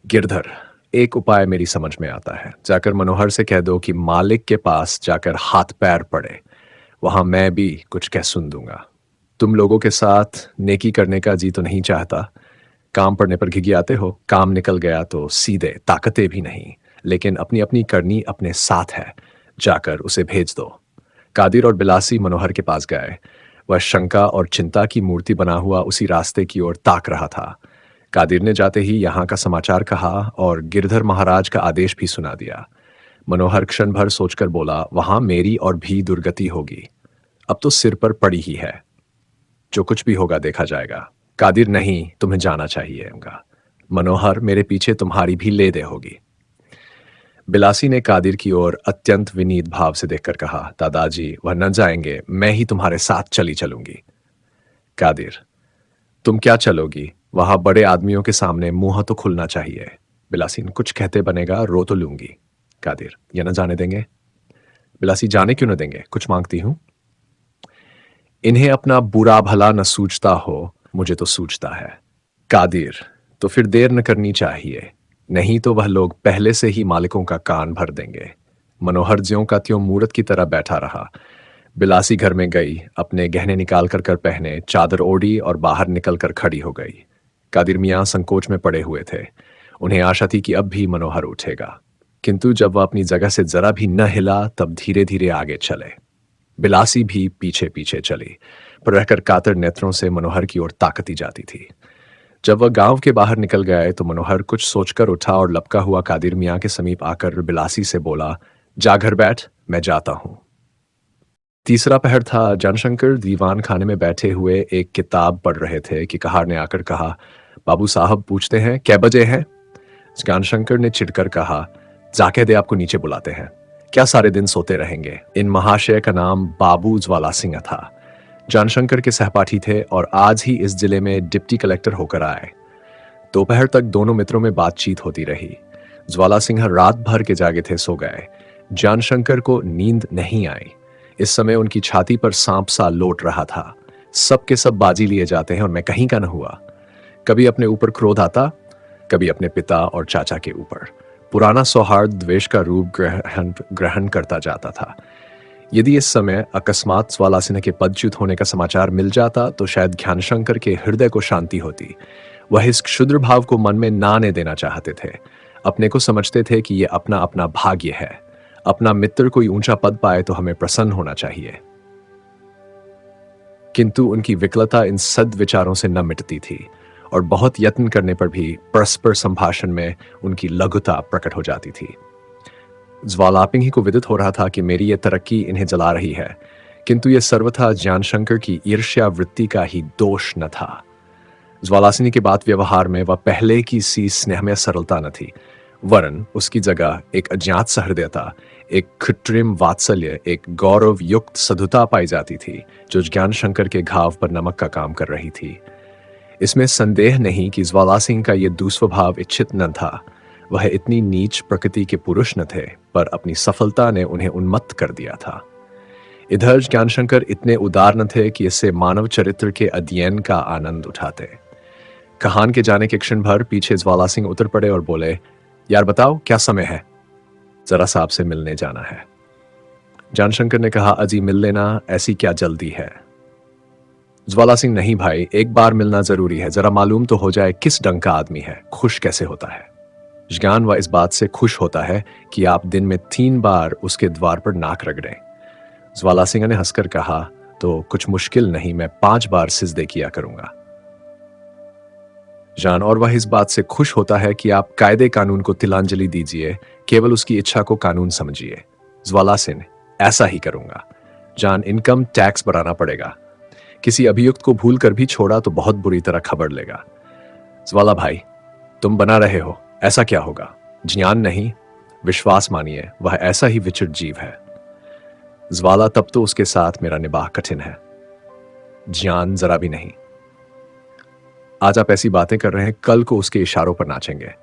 गिरधर, एक उपाय मेरी समझ में आता है। जाकर मनोहर से कह दो कि मालिक के पास जाकर हाथ पैर पड़े, वहां मैं भी कुछ कह सुन दूंगा। तुम लोगों के साथ नेकी करने का जी तो नहीं चाहता। काम पड़ने पर घिघियाते हो। काम निकल गया तो सीधे, ताकतें भी नहीं। लेकिन अपनी अपनी करनी अपने साथ है, जाकर उसे भेज दो। कादिर और बिलासी मनोहर के पास गए। वह शंका और चिंता की मूर्ति बना हुआ उसी रास्ते की ओर ताक रहा था। कादिर ने जाते ही यहाँ का समाचार कहा और गिरधर महाराज का आदेश भी सुना दिया। मनोहर क्षण भर सोचकर बोला, वहां मेरी और भी दुर्गति होगी। अब तो सिर पर पड़ी ही है। जो कुछ भी होगा देखा जाएगा। कादिर, नहीं, तुम्हें जाना चाहिए। मनोहर, मेरे पीछे तुम्हारी भी ले दे होगी। बिलासी ने कादिर की ओर अत्यंत विनीत भाव से देखकर कहा, दादाजी, वह न जाएंगे, मैं ही तुम्हारे साथ चली चलूंगी। कादिर, तुम क्या चलोगी? वहां बड़े आदमियों के सामने मुंह तो खुलना चाहिए। बिलासी, कुछ कहते बनेगा, रो तो लूंगी। कादिर, यह न जाने देंगे? बिलासी, जाने क्यों न देंगे, कुछ मांगती हूं। इन्हें अपना बुरा भला न सूझता हो, मुझे तो सूझता है। कादिर, तो फिर देर न करनी चाहिए, नहीं तो वह लोग पहले से ही मालिकों का कान भर देंगे। मनोहर ज्यों का त्यों मूरत की तरह बैठा रहा। बिलासी घर में गई, अपने गहने निकाल कर पहने, चादर ओढ़ी और बाहर निकल कर खड़ी हो गई। कादिर मियाँ संकोच में पड़े हुए थे। उन्हें आशा थी कि अब भी मनोहर उठेगा, किंतु जब वह अपनी जगह से जरा भी न हिला तब धीरे धीरे आगे चले। बिलासी भी पीछे पीछे चली, पर रहकर कातर नेत्रों से मनोहर की ओर ताकती जाती थी। जब वह गांव के बाहर निकल गए तो मनोहर कुछ सोचकर उठा और लपका हुआ कादिर मियाँ के समीप आकर बिलासी से बोला, जा घर बैठ, मैं जाता हूं। तीसरा पहर था। जनशंकर दीवान खाने में बैठे हुए एक किताब पढ़ रहे थे कि कहार ने आकर कहा, बाबू साहब पूछते हैं, कै बजे है? ज्ञानशंकर ने चिढ़कर कहा, जाके दे, आपको नीचे बुलाते हैं। क्या सारे दिन सोते रहेंगे? इन महाशय का नाम बाबू ज्वाला सिंह था। ज्ञानशंकर के सहपाठी थे और आज ही इस जिले में डिप्टी कलेक्टर होकर आए। दोपहर तक दोनों मित्रों में बातचीत होती रही। ज्वाला सिंह रात भर के जागे थे, सो गए। ज्ञानशंकर को नींद नहीं आई। इस समय उनकी छाती पर सांप सा लौट रहा था। सब के सब बाजी लिए जाते हैं और मैं कहीं का न हुआ। कभी अपने ऊपर क्रोध आता, कभी अपने पिता और चाचा के ऊपर। पुराना सौहार्द द्वेष का रूप ग्रहण करता जाता था। यदि इस समय अकस्मात ज्वाला सिन्हा के पदच्युत होने का समाचार मिल जाता तो शायद ज्ञानशंकर के हृदय को शांति होती। वह इस क्षुद्र भाव को मन में ना आने देना चाहते थे। अपने को समझते थे कि यह अपना अपना भाग्य है। अपना मित्र कोई ऊंचा पद पाए तो हमें प्रसन्न होना चाहिए। किंतु उनकी विकलता इन सद्विचारों से न मिटती थी और बहुत यत्न करने पर भी परस्पर संभाषण में उनकी लघुता प्रकट हो जाती थी। ज्वालापिंग ही को विदित हो रहा था कि मेरी यह तरक्की इन्हें जला रही है, किंतु यह सर्वथा ज्ञानशंकर की ईर्ष्या वृत्ति का ही दोष न था। ज्वालासिनी के बात व्यवहार में वह पहले की सी स्नेहमय सरलता न थी, वरन उसकी जगह एक अज्ञात सहृदयता, एक कृत्रिम वात्सल्य, एक गौरव युक्त सधुता पाई जाती थी, जो ज्ञानशंकर के घाव पर नमक का काम कर रही थी। इसमें संदेह नहीं कि ज्वाला सिंह का यह दुस्वभाव इच्छित न था। वह इतनी नीच प्रकृति के पुरुष न थे, पर अपनी सफलता ने उन्हें उन्मत्त कर दिया था। इधर ज्ञानशंकर इतने उदार न थे कि इससे मानव चरित्र के अध्ययन का आनंद उठाते। कहान के जाने के क्षण भर पीछे ज्वाला सिंह उतर पड़े और बोले, यार बताओ क्या समय है? जरा साहब से मिलने जाना है। ज्ञानशंकर ने कहा, अजी मिल लेना, ऐसी क्या जल्दी है? ज्वाला सिंह, नहीं भाई, एक बार मिलना जरूरी है, जरा मालूम तो हो जाए किस ढंग का आदमी है, खुश कैसे होता है। ज्ञान वह इस बात से खुश होता है कि आप दिन में 3 बार उसके द्वार पर नाक रगड़ें। ज्वाला सिंह ने हंसकर कहा, तो कुछ मुश्किल नहीं, मैं 5 बार सिजदे किया करूंगा। जान, और वह इस बात से खुश होता है कि आप कायदे कानून को तिलांजलि दीजिए, केवल उसकी इच्छा को कानून समझिए। ज्वाला सिंह, ऐसा ही करूंगा। जान, इनकम टैक्स बढ़ाना पड़ेगा। किसी अभियुक्त को भूल कर भी छोड़ा तो बहुत बुरी तरह खबर लेगा। ज्वाला भाई, तुम बना रहे हो, ऐसा क्या होगा? ज्ञान नहीं, विश्वास मानिए, वह ऐसा ही विचित्र जीव है। ज्वाला, तब तो उसके साथ मेरा निबाह कठिन है। ज्ञान, जरा भी नहीं। आज आप ऐसी बातें कर रहे हैं, कल को उसके इशारों पर नाचेंगे।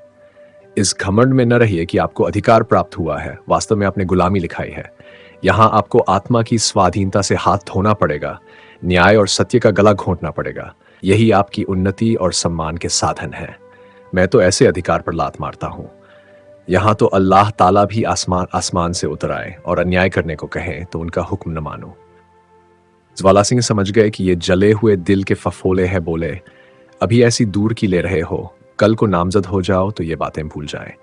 इस घमंड में न रहिए कि आपको अधिकार प्राप्त हुआ है, वास्तव में आपने गुलामी लिखाई है। यहां आपको आत्मा की स्वाधीनता से हाथ धोना पड़ेगा, न्याय और सत्य का गला घोंटना पड़ेगा। यही आपकी उन्नति और सम्मान के साधन है। मैं तो ऐसे अधिकार पर लात मारता हूं। यहां तो अल्लाह ताला भी आसमान से उतर आए और अन्याय करने को कहे तो उनका हुक्म न मानो। ज्वाला सिंह समझ गए कि ये जले हुए दिल के फफोले हैं। बोले, अभी ऐसी दूर की ले रहे हो, कल को नामजद हो जाओ तो ये बातें भूल जाए।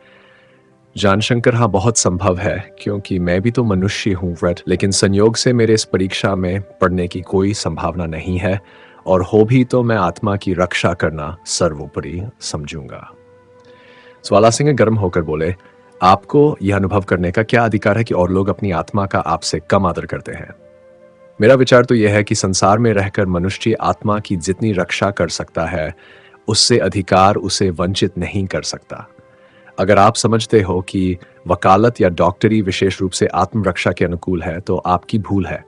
जानशंकर, हाँ बहुत संभव है, क्योंकि मैं भी तो मनुष्य हूं व्रत, लेकिन संयोग से मेरे इस परीक्षा में पढ़ने की कोई संभावना नहीं है, और हो भी तो मैं आत्मा की रक्षा करना सर्वोपरि समझूंगा। ज्वाला सिंह गर्म होकर बोले, आपको यह अनुभव करने का क्या अधिकार है कि और लोग अपनी आत्मा का आपसे कम आदर करते हैं? मेरा विचार तो यह है कि संसार में रहकर मनुष्य आत्मा की जितनी रक्षा कर सकता है, उससे अधिकार उसे वंचित नहीं कर सकता। अगर आप समझते हो कि वकालत या डॉक्टरी विशेष रूप से आत्मरक्षा के अनुकूल है, तो आपकी भूल है।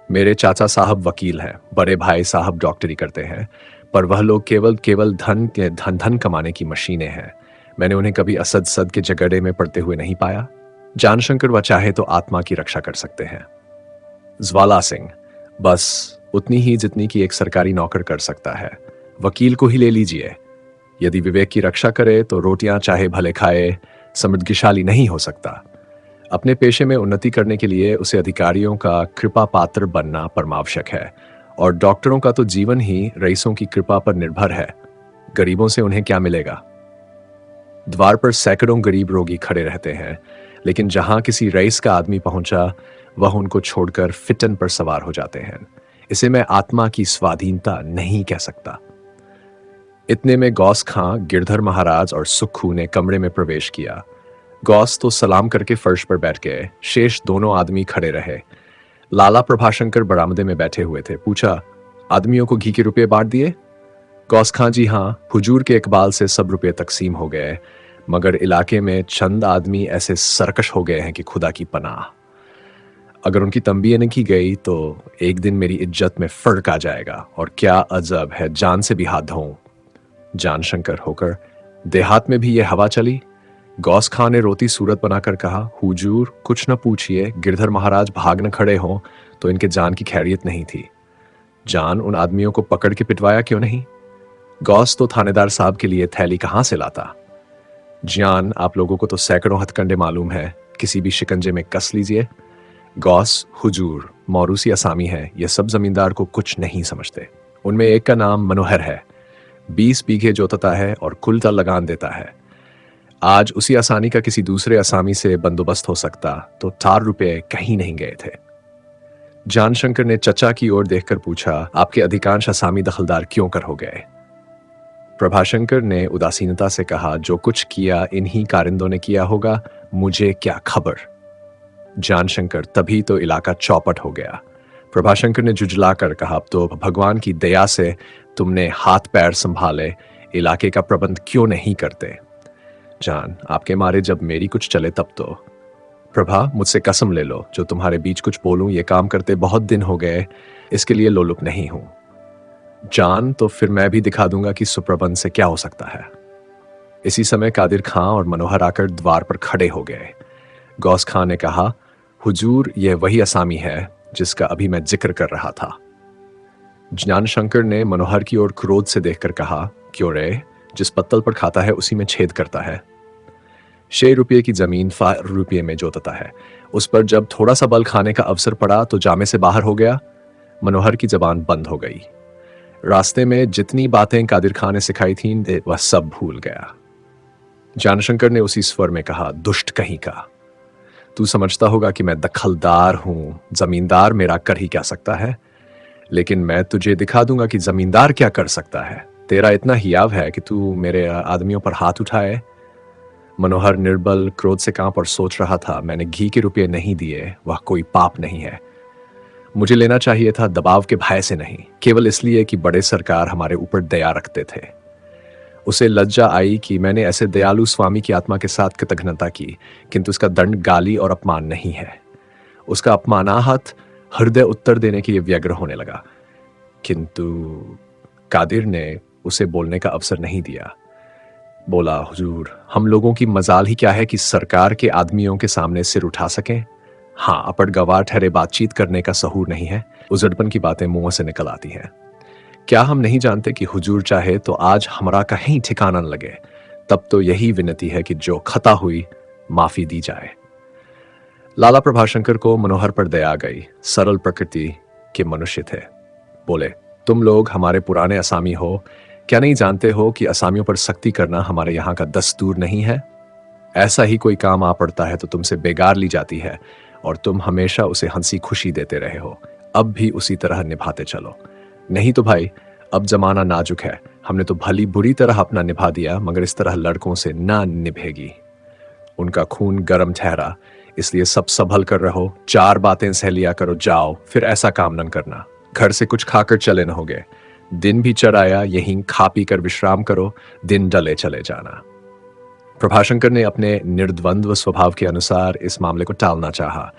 मेरे चाचा साहब वकील हैं, बड़े भाई साहब डॉक्टरी करते हैं, पर वह लोग केवल धन कमाने की मशीनें हैं। मैंने उन्हें कभी असद सद के झगड़े में पड़ते हुए नहीं पाया। जानशंकर, वह चाहे तो आत्मा की रक्षा कर सकते हैं। ज्वाला सिंह, बस उतनी ही जितनी कि एक सरकारी नौकर कर सकता है। वकील को ही ले लीजिए। यदि विवेक की रक्षा करे तो रोटियां चाहे भले खाए, समृद्धशाली नहीं हो सकता। अपने पेशे में उन्नति करने के लिए उसे अधिकारियों का कृपा पात्र बनना परमावश्यक है, और डॉक्टरों का तो जीवन ही रईसों की कृपा पर निर्भर है। गरीबों से उन्हें क्या मिलेगा? द्वार पर सैकड़ों गरीब रोगी खड़े रहते हैं, लेकिन जहां किसी रईस का आदमी पहुंचा, वह उनको छोड़कर फिटन पर सवार हो जाते हैं। इसे मैं आत्मा की स्वाधीनता नहीं कह सकता। इतने में गौस खां, गिरधर महाराज और सुक्खू ने कमरे में प्रवेश किया। गौस तो सलाम करके फर्श पर बैठ गए, शेष दोनों आदमी खड़े रहे। लाला प्रभाशंकर बरामदे में बैठे हुए थे। पूछा, आदमियों को घी के रुपये बांट दिए? गौस खां जी हाँ, हुजूर के इकबाल से सब रुपए तकसीम हो गए, मगर इलाके में चंद आदमी ऐसे सरकश हो गए हैं कि खुदा की पनाह। अगर उनकी तंबीह नहीं की गई तो एक दिन मेरी इज्जत में फर्क आ जाएगा और क्या अजब है जान से भी हाथ धोऊं। जान शंकर होकर देहात में भी ये हवा चली। गौस खां ने रोती सूरत बनाकर कहा, हुजूर कुछ न पूछिए, गिरधर महाराज भाग न खड़े हों तो इनके जान की खैरियत नहीं थी। जान उन आदमियों को पकड़ के पिटवाया क्यों नहीं? गौस तो थानेदार साहब के लिए थैली कहां से लाता। जान आप लोगों को तो सैकड़ों हथकंडे मालूम है, किसी भी शिकंजे में कस लीजिए। गौस, हुजूर मौरूसी असामी है, ये सब जमींदार को कुछ नहीं समझते। उनमें एक का नाम मनोहर है, 20 बीघे जोतता है और कुल लगान देता है। आज उसी आसानी का किसी दूसरे असामी से बंदोबस्त हो सकता तो 4 रुपए कहीं नहीं गए थे। जानशंकर ने चचा की ओर देखकर पूछा, आपके अधिकांश असामी दखलदार क्यों कर हो गए? प्रभाशंकर ने उदासीनता से कहा, जो कुछ किया इन्हीं कारिंदों ने किया होगा, मुझे क्या खबर। जानशंकर तभी तो इलाका चौपट हो गया। प्रभाशंकर ने जुझलाकर कहा, अब तो भगवान की दया से तुमने हाथ पैर संभाले, इलाके का प्रबंध क्यों नहीं करते? जान, आपके मारे जब मेरी कुछ चले तब तो। प्रभा, मुझसे कसम ले लो, जो तुम्हारे बीच कुछ बोलूं ये काम करते बहुत दिन हो गए, इसके लिए लोलुप नहीं हूं। जान, तो फिर मैं भी दिखा दूंगा कि सुप्रबंध से क्या हो सकता है। इसी समय कादिर खां और मनोहर आकर द्वार पर खड़े हो गए। गौस खां ने कहा, हुजूर ये वही असामी है जिसका अभी मैं जिक्र कर रहा था। ज्ञानशंकर ने मनोहर की ओर क्रोध से देखकर कहा, क्यों रे, जिस पत्तल पर खाता है उसी में छेद करता है। 6 रुपये की जमीन 5 रुपये में जोतता है, उस पर जब थोड़ा सा बल खाने का अवसर पड़ा तो जामे से बाहर हो गया। मनोहर की जबान बंद हो गई। रास्ते में जितनी बातें कादिर खां ने सिखाई थीं वह सब भूल गया। जानशंकर ने उसी स्वर में कहा, दुष्ट कहीं का, तू समझता होगा कि मैं दखलदार हूं, जमींदार मेरा कर ही क्या सकता है, लेकिन मैं तुझे दिखा दूंगा कि जमींदार क्या कर सकता है। तेरा इतना हियाव है कि तू मेरे आदमियों पर हाथ उठाए। मनोहर निर्बल क्रोध से कांप और सोच रहा था, मैंने घी के रुपये नहीं दिए, वह कोई पाप नहीं है। मुझे लेना चाहिए था दबाव के भय से नहीं, केवल इसलिए कि बड़े सरकार हमारे ऊपर दया रखते थे। उसे लज्जा आई कि मैंने ऐसे दयालु स्वामी की आत्मा के साथ कृतघ्नता की, किंतु उसका दंड गाली और अपमान नहीं है। उसका अपमानाहत हृदय उत्तर देने के लिए व्यग्र होने लगा, किंतु कादिर ने उसे बोलने का अवसर नहीं दिया। बोला, हुजूर, हम लोगों की मजाल ही क्या है कि सरकार के आदमियों के सामने सिर उठा सकें। हाँ, अपट गवार ठहरे बातचीत करने का सहूर नहीं है, उजड़पन की बातें मुंह से निकल आती हैं। क्या हम नहीं जानते कि हुजूर चाहे तो आज हमारा कहीं ठिकाना न लगे, तब तो यही विनती है कि जो खता हुई माफी दी जाए। लाला प्रभाशंकर को मनोहर पर दया आ गई, सरल प्रकृति के मनुष्य थे। बोले, तुम लोग हमारे पुराने असामी हो, क्या नहीं जानते हो कि असामियों पर सख्ती करना हमारे यहाँ का दस्तूर नहीं है? ऐसा ही कोई काम आ पड़ता है तो तुमसे बेगार ली जाती है और तुम हमेशा उसे हंसी खुशी देते रहे हो। अब भी उसी तरह निभाते चलो, नहीं तो भाई अब जमाना नाजुक है। हमने तो भली बुरी तरह अपना निभा दिया, मगर इस तरह लड़कों से ना निभेगी। उनका खून गर्म ठहरा, इसलिए सब संभल कर रहो, 4 बातें सह लिया करो, जाओ फिर ऐसा काम न करना। घर से कुछ खाकर चले न होगे, दिन भी चढ़ाया, यहीं खा पी कर विश्राम करो, दिन डले चले जाना। प्रभाशंकर ने अपने निर्द्वंद्व स्वभाव के अनुसार इस मामले को टालना चाहा,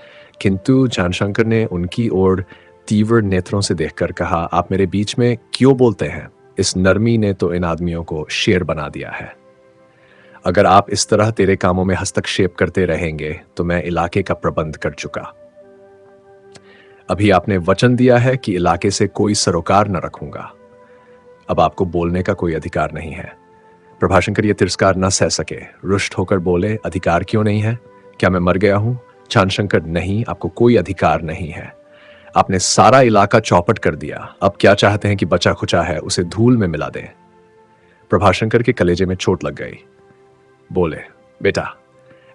किंतु जानशंकर ने उनकी ओर तीव्र नेत्रों से देखकर कहा, आप मेरे बीच में क्यों बोलते हैं? इस नरमी ने तो इन आदमियों को शेर बना दिया है। अगर आप इस तरह तेरे कामों में हस्तक्षेप करते रहेंगे तो मैं इलाके का प्रबंध कर चुका। अभी आपने वचन दिया है कि इलाके से कोई सरोकार न रखूंगा। अब आपको बोलने का कोई अधिकार नहीं है। प्रभाशंकर ये तिरस्कार न सह सके, रुष्ट होकर बोले, अधिकार क्यों नहीं है? क्या मैं मर गया हूं? जानशंकर, नहीं, आपको कोई अधिकार नहीं है। आपने सारा इलाका चौपट कर दिया, अब क्या चाहते हैं कि बचा खुचा है उसे धूल में मिला दें? प्रभाशंकर के कलेजे में चोट लग गई। बोले, बेटा,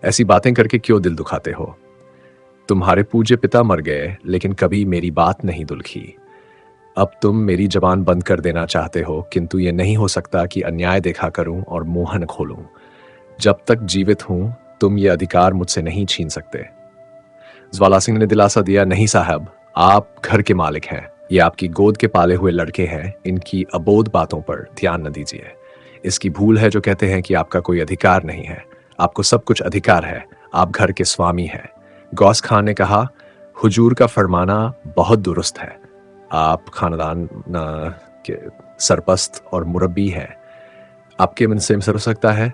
ऐसी बातें करके क्यों दिल दुखाते हो? तुम्हारे पूज्य पिता मर गए, लेकिन कभी मेरी बात नहीं दुलखी। अब तुम मेरी जबान बंद कर देना चाहते हो, किंतु यह नहीं हो सकता कि अन्याय देखा करूं और मुंह न खोलूं। जब तक जीवित हूं तुम ये अधिकार मुझसे नहीं छीन सकते। ज्वाला सिंह ने दिलासा दिया, नहीं साहब, आप घर के मालिक हैं, ये आपकी गोद के पाले हुए लड़के हैं, इनकी अबोध बातों पर ध्यान न दीजिए। इसकी भूल है जो कहते हैं कि आपका कोई अधिकार नहीं है। आपको सब कुछ अधिकार है, आप घर के स्वामी हैं। गौस खान ने कहा, हुजूर का फरमाना बहुत दुरुस्त है। आप खानदान के सरपस्त और मुरब्बी हैं। आपके मन से हो सकता है।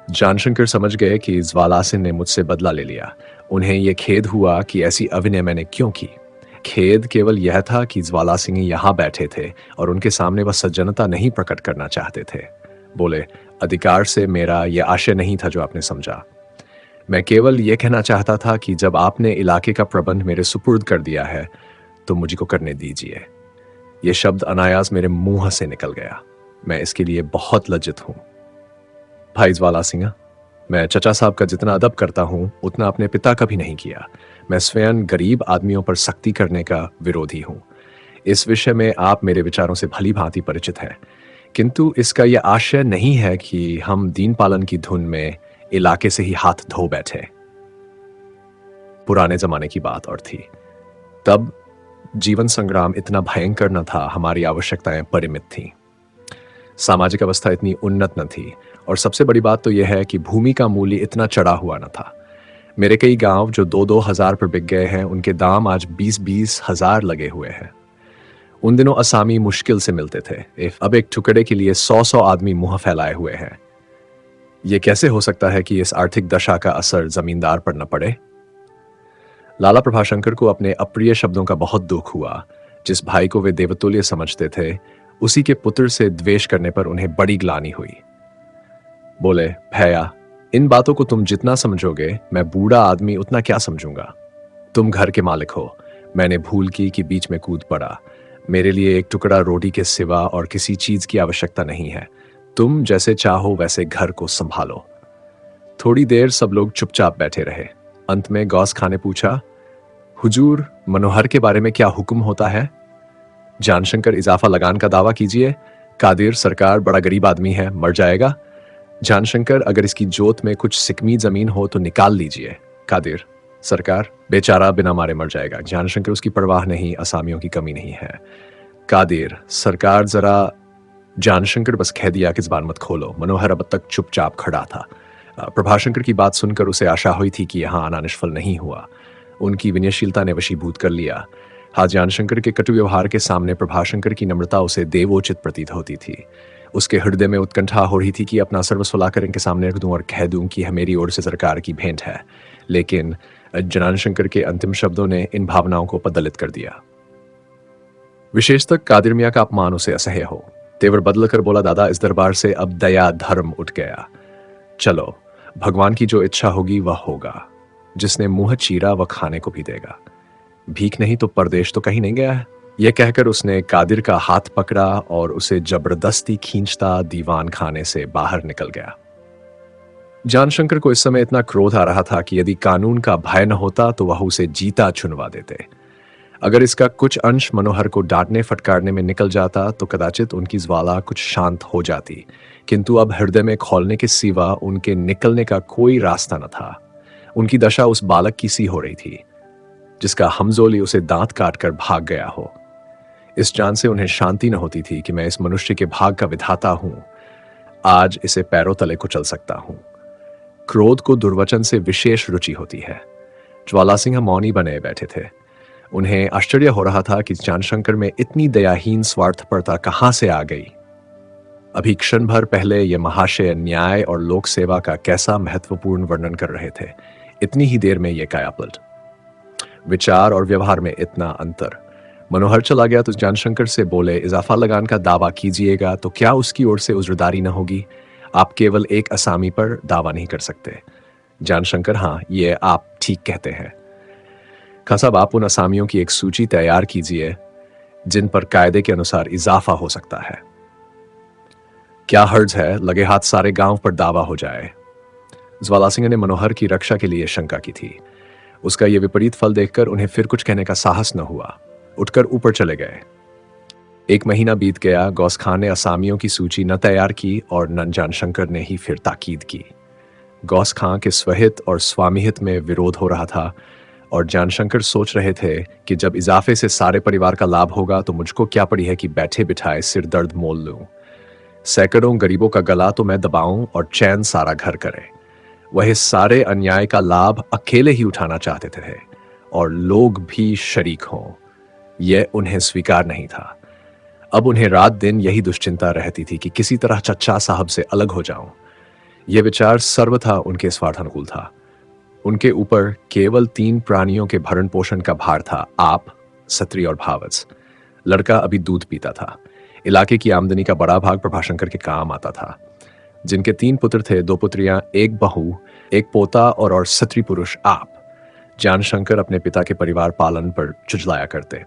जानशंकर समझ गए कि ज्वालासिन ने मुझसे बदला ले लिया। उन्हें यह खेद हुआ कि ऐसी अभिनय मैंने क्यों की। खेद केवल यह था कि ज्वाला सिंह यहाँ बैठे थे और उनके सामने वह सज्जनता नहीं प्रकट करना चाहते थे। बोले, अधिकार से मेरा यह आशय नहीं था जो आपने समझा। मैं केवल यह कहना चाहता था कि जब आपने इलाके का प्रबंध मेरे सुपुर्द कर दिया है तो मुझको करने दीजिए। यह शब्द अनायास मेरे मुंह से निकल गया। मैं इसके लिए बहुत लज्जित हूं। भाई ज्वाला सिंह, मैं चचा साहब का जितना अदब करता हूं उतना अपने पिता का भी नहीं किया। मैं स्वयं गरीब आदमियों पर सख्ती करने का विरोधी हूं। इस विषय में आप मेरे विचारों से भली भांति परिचित हैं, किंतु इसका यह आशय नहीं है कि हम दीन पालन की धुन में इलाके से ही हाथ धो बैठे। पुराने जमाने की बात और थी। तब जीवन संग्राम इतना भयंकर न था, हमारी आवश्यकताएं परिमित थीं। सामाजिक अवस्था इतनी उन्नत न थी, और सबसे बड़ी बात तो यह है कि भूमि का मूल्य इतना चढ़ा हुआ न था। मेरे कई गांव जो 2-2 हजार पर बिक गए हैं, उनके दाम आज 20-20 हजार लगे हुए हैं। उन दिनों असामी मुश्किल से मिलते थे। अब एक टुकड़े के लिए 100-100 आदमी मुंह फैलाए हुए हैं। यह कैसे हो सकता है कि इस आर्थिक दशा का असर जमींदार पर न पड़े? लाला प्रभाशंकर को अपने अप्रिय शब्दों का बहुत दुख हुआ। जिस भाई को वे देवतुल्य समझते थे, उसी के पुत्र से द्वेष करने पर उन्हें बड़ी ग्लानि हुई। बोले, भैया, इन बातों को तुम जितना समझोगे, मैं बूढ़ा आदमी उतना क्या समझूंगा। तुम घर के मालिक हो। मैंने भूल की कि बीच में कूद पड़ा। मेरे लिए एक टुकड़ा रोटी के सिवा और किसी चीज की आवश्यकता नहीं है। तुम जैसे चाहो वैसे घर को संभालो। थोड़ी देर सब लोग चुपचाप बैठे रहे। अंत में गौस खान ने पूछा, हुजूर, मनोहर के बारे में क्या हुक्म होता है? जानशंकर, इजाफा लगान का दावा कीजिए। कादिर, सरकार बड़ा गरीब आदमी है, मर जाएगा। जानशंकर, अगर इसकी जोत में कुछ सिकमी जमीन हो तो निकाल लीजिए। कादिर, सरकार, बेचारा बिना मारे मर जाएगा। जानशंकर, उसकी परवाह नहीं, असामियों की कमी नहीं है। कादिर, सरकार जरा। जानशंकर, बस कह दिया कि ज़बान मत खोलो। मनोहर अब तक चुपचाप खड़ा था। प्रभाशंकर की बात सुनकर उसे आशा हुई थी कि यहां आना निष्फल नहीं हुआ। उनकी विनयशीलता ने वशीभूत कर लिया। हाँ, जानशंकर के कटु व्यवहार के सामने प्रभाशंकर की नम्रता उसे देवोचित प्रतीत होती थी। उसके हृदय में उत्कंठा हो रही थी कि अपना सर्वस्व लाकर इनके सामने रख दूं और कह दूं कि यह मेरी ओर से सरकार की भेंट है। लेकिन जानशंकर के अंतिम शब्दों ने इन भावनाओं को पदलित कर दिया। विशेषतः कादिर मियां का अपमान उसे असह्य हो। तेवर बदलकर बोला, दादा, इस दरबार से अब दया धर्म उठ गया। चलो, भगवान की जो इच्छा होगी वह होगा। जिसने मुंह चीरा वह खाने को भी देगा। भीख नहीं तो परदेश तो कहीं नहीं गया है। यह कहकर उसने कादिर का हाथ पकड़ा और उसे जबरदस्ती खींचता दीवान खाने से बाहर निकल गया। जानशंकर को इस समय इतना क्रोध आ रहा था कि यदि कानून का भय न होता तो वह उसे जीता चुनवा देते। अगर इसका कुछ अंश मनोहर को डांटने फटकारने में निकल जाता तो कदाचित उनकी ज्वाला कुछ शांत हो जाती, किंतु अब हृदय में खौलने के सिवा उनके निकलने का कोई रास्ता न था। उनकी दशा उस बालक की सी हो रही थी जिसका हमजोली उसे दांत काटकर भाग गया हो। इस जान से उन्हें शांति न होती थी कि मैं इस मनुष्य के भाग का विधाता हूं, आज इसे पैरों तले कुचल सकता हूं। क्रोध को दुर्वचन से विशेष रुचि होती है। ज्वाला सिंह मौनी बने बैठे थे। उन्हें आश्चर्य हो रहा था कि जानशंकर में इतनी दयाहीन स्वार्थपरता कहां से आ गई। अभी क्षण भर पहले ये महाशय न्याय और लोक सेवा का कैसा महत्वपूर्ण वर्णन कर रहे थे, इतनी ही देर में ये कायापलट। विचार और व्यवहार में इतना अंतर। मनोहर चला गया तो जानशंकर से बोले, इजाफा लगान का दावा कीजिएगा तो क्या उसकी ओर से उज्रदारी न होगी? आप केवल एक असामी पर दावा नहीं कर सकते। जानशंकर, हाँ, ये आप ठीक कहते हैं। खां साहब, आप उन असामियों की एक सूची तैयार कीजिए जिन पर कायदे के अनुसार इजाफा हो सकता है। क्या हर्ज है, लगे हाथ सारे गांव पर दावा हो जाए। ज्वाला सिंह ने मनोहर की रक्षा के लिए शंका की थी। उसका यह विपरीत फल देखकर उन्हें फिर कुछ कहने का साहस न हुआ। उठकर ऊपर चले गए। 1 महीना बीत गया। गौस खान ने असामियों की सूची न तैयार की और न जानशंकर ने ही फिर ताकीद की। गौस खां के स्वहित और स्वामिहित में विरोध हो रहा था और जानशंकर सोच रहे थे कि जब इजाफे से सारे परिवार का लाभ होगा तो मुझको क्या पड़ी है कि बैठे बिठाए सिर दर्द मोल लूं। सैकड़ों गरीबों का गला तो मैं दबाऊं और चैन सारा घर करे। वह इस सारे अन्याय का लाभ अकेले ही उठाना चाहते थे और लोग भी शरीक हों। यह उन्हें स्वीकार नहीं था। अब उन्हें रात दिन यही दुश्चिंता रहती थी कि किसी तरह चच्चा साहब से अलग हो जाऊं। यह विचार सर्वथा उनके स्वार्थानुकूल था। उनके ऊपर केवल 3 प्राणियों के भरण पोषण का भार था, आप, सत्री और भावच। लड़का अभी दूध पीता था। इलाके की आमदनी का बड़ा भाग प्रभाशंकर के काम आता था। जिनके 3 पुत्र थे, 2 पुत्रियां, 1 बहू, 1 पोता और सत्री पुरुष आप। जानशंकर अपने पिता के परिवार पालन पर चुजलाया करते।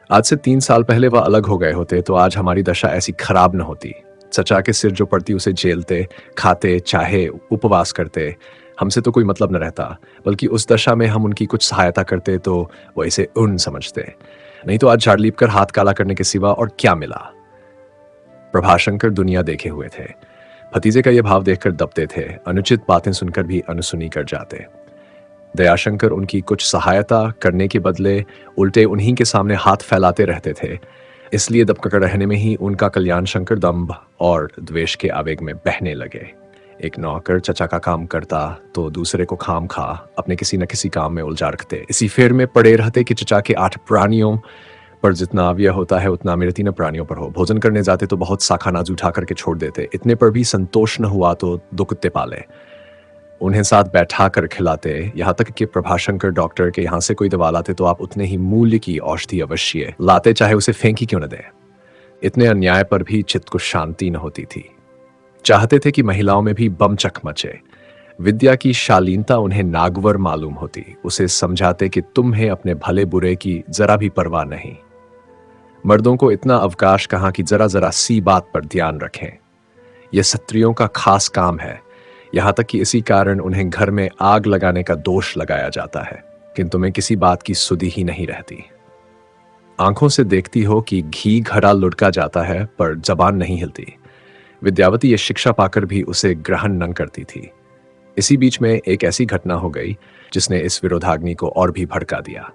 आज से 3 साल पहले वह अलग हो गए होते तो आज हमारी दशा ऐसी खराब न होती। चचा के सिर जो पड़ती उसे झेलते, खाते, चाहे उपवास करते। हमसे तो कोई मतलब न रहता, बल्कि उस दशा में हम उनकी कुछ सहायता करते तो वो इसे उन समझते। नहीं तो आज झाड़ लीप कर हाथ काला करने के सिवा और क्या मिला। प्रभाशंकर दुनिया देखे हुए थे। भतीजे का यह भाव देखकर दबते थे, अनुचित बातें सुनकर भी अनसुनी कर जाते। दयाशंकर उनकी कुछ सहायता करने के बदले उल्टे उन्हीं के सामने हाथ फैलाते रहते थे। इसलिए दबकर रहने में ही उनका कल्याण शंकर दंभ और द्वेष के आवेग में बहने लगे। एक नौकर चचा का काम करता तो दूसरे को खाम खा अपने किसी न किसी काम में उलझा रखते। इसी फेर में पड़े रहते कि चचा के 8 प्राणियों पर जितना अव्यय होता है उतना मेरे 3 प्राणियों पर हो। भोजन करने जाते तो बहुत सा खानाज उठा करके छोड़ देते। इतने पर भी संतोष न हुआ तो 2 कुत्ते पाले, उन्हें साथ बैठा कर खिलाते। यहाँ तक कि प्रभाशंकर डॉक्टर के यहाँ से कोई दवा लाते तो आप उतने ही मूल्य की औषधि अवश्य लाते, चाहे उसे फेंकी क्यों न दे। इतने अन्याय पर भी चित्त को शांति न होती थी। चाहते थे कि महिलाओं में भी बमचक मचे। विद्या की शालीनता उन्हें नागवर मालूम होती। उसे समझाते कि तुम्हें अपने भले बुरे की जरा भी परवाह नहीं। मर्दों को इतना अवकाश कहाँ कि जरा जरा सी बात पर ध्यान रखें। यह स्त्रियों का खास काम है। यहां तक कि इसी कारण उन्हें घर में आग लगाने का दोष लगाया जाता है, किंतु तुम्हें किसी बात की सुधि ही नहीं रहती। आंखों से देखती हो कि घी घड़ा लुढ़का जाता है पर जबान नहीं हिलती। विद्यावती ये शिक्षा पाकर भी उसे ग्रहण न करती थी। इसी बीच में एक ऐसी घटना हो गई जिसने इस विरोधाग्नि को और भी भड़का दिया।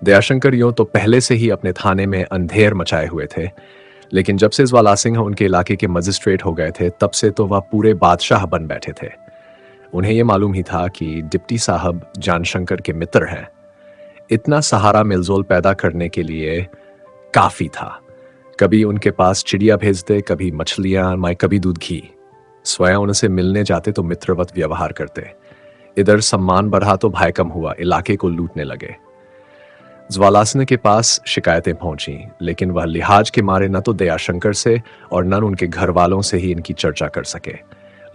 दयाशंकर यूं तो पहले से ही अपने थाने में अंधेर मचाए हुए थे, लेकिन जब से ज्वाला सिंह उनके इलाके के मजिस्ट्रेट हो गए थे तब से तो वह पूरे बादशाह बन बैठे थे। उन्हें यह मालूम ही था कि डिप्टी साहब जानशंकर के मित्र हैं। इतना सहारा मिलजोल पैदा करने के लिए काफी था। कभी उनके पास चिड़िया भेजते, कभी मछलियां, कभी दूध घी। स्वयं उनसे मिलने जाते तो मित्रवत व्यवहार करते। इधर सम्मान बढ़ा तो भय कम हुआ, इलाके को लूटने लगे। ज्वालासन के पास शिकायतें पहुंची, लेकिन वह लिहाज के मारे न तो दयाशंकर से और न उनके घर वालों से ही इनकी चर्चा कर सके।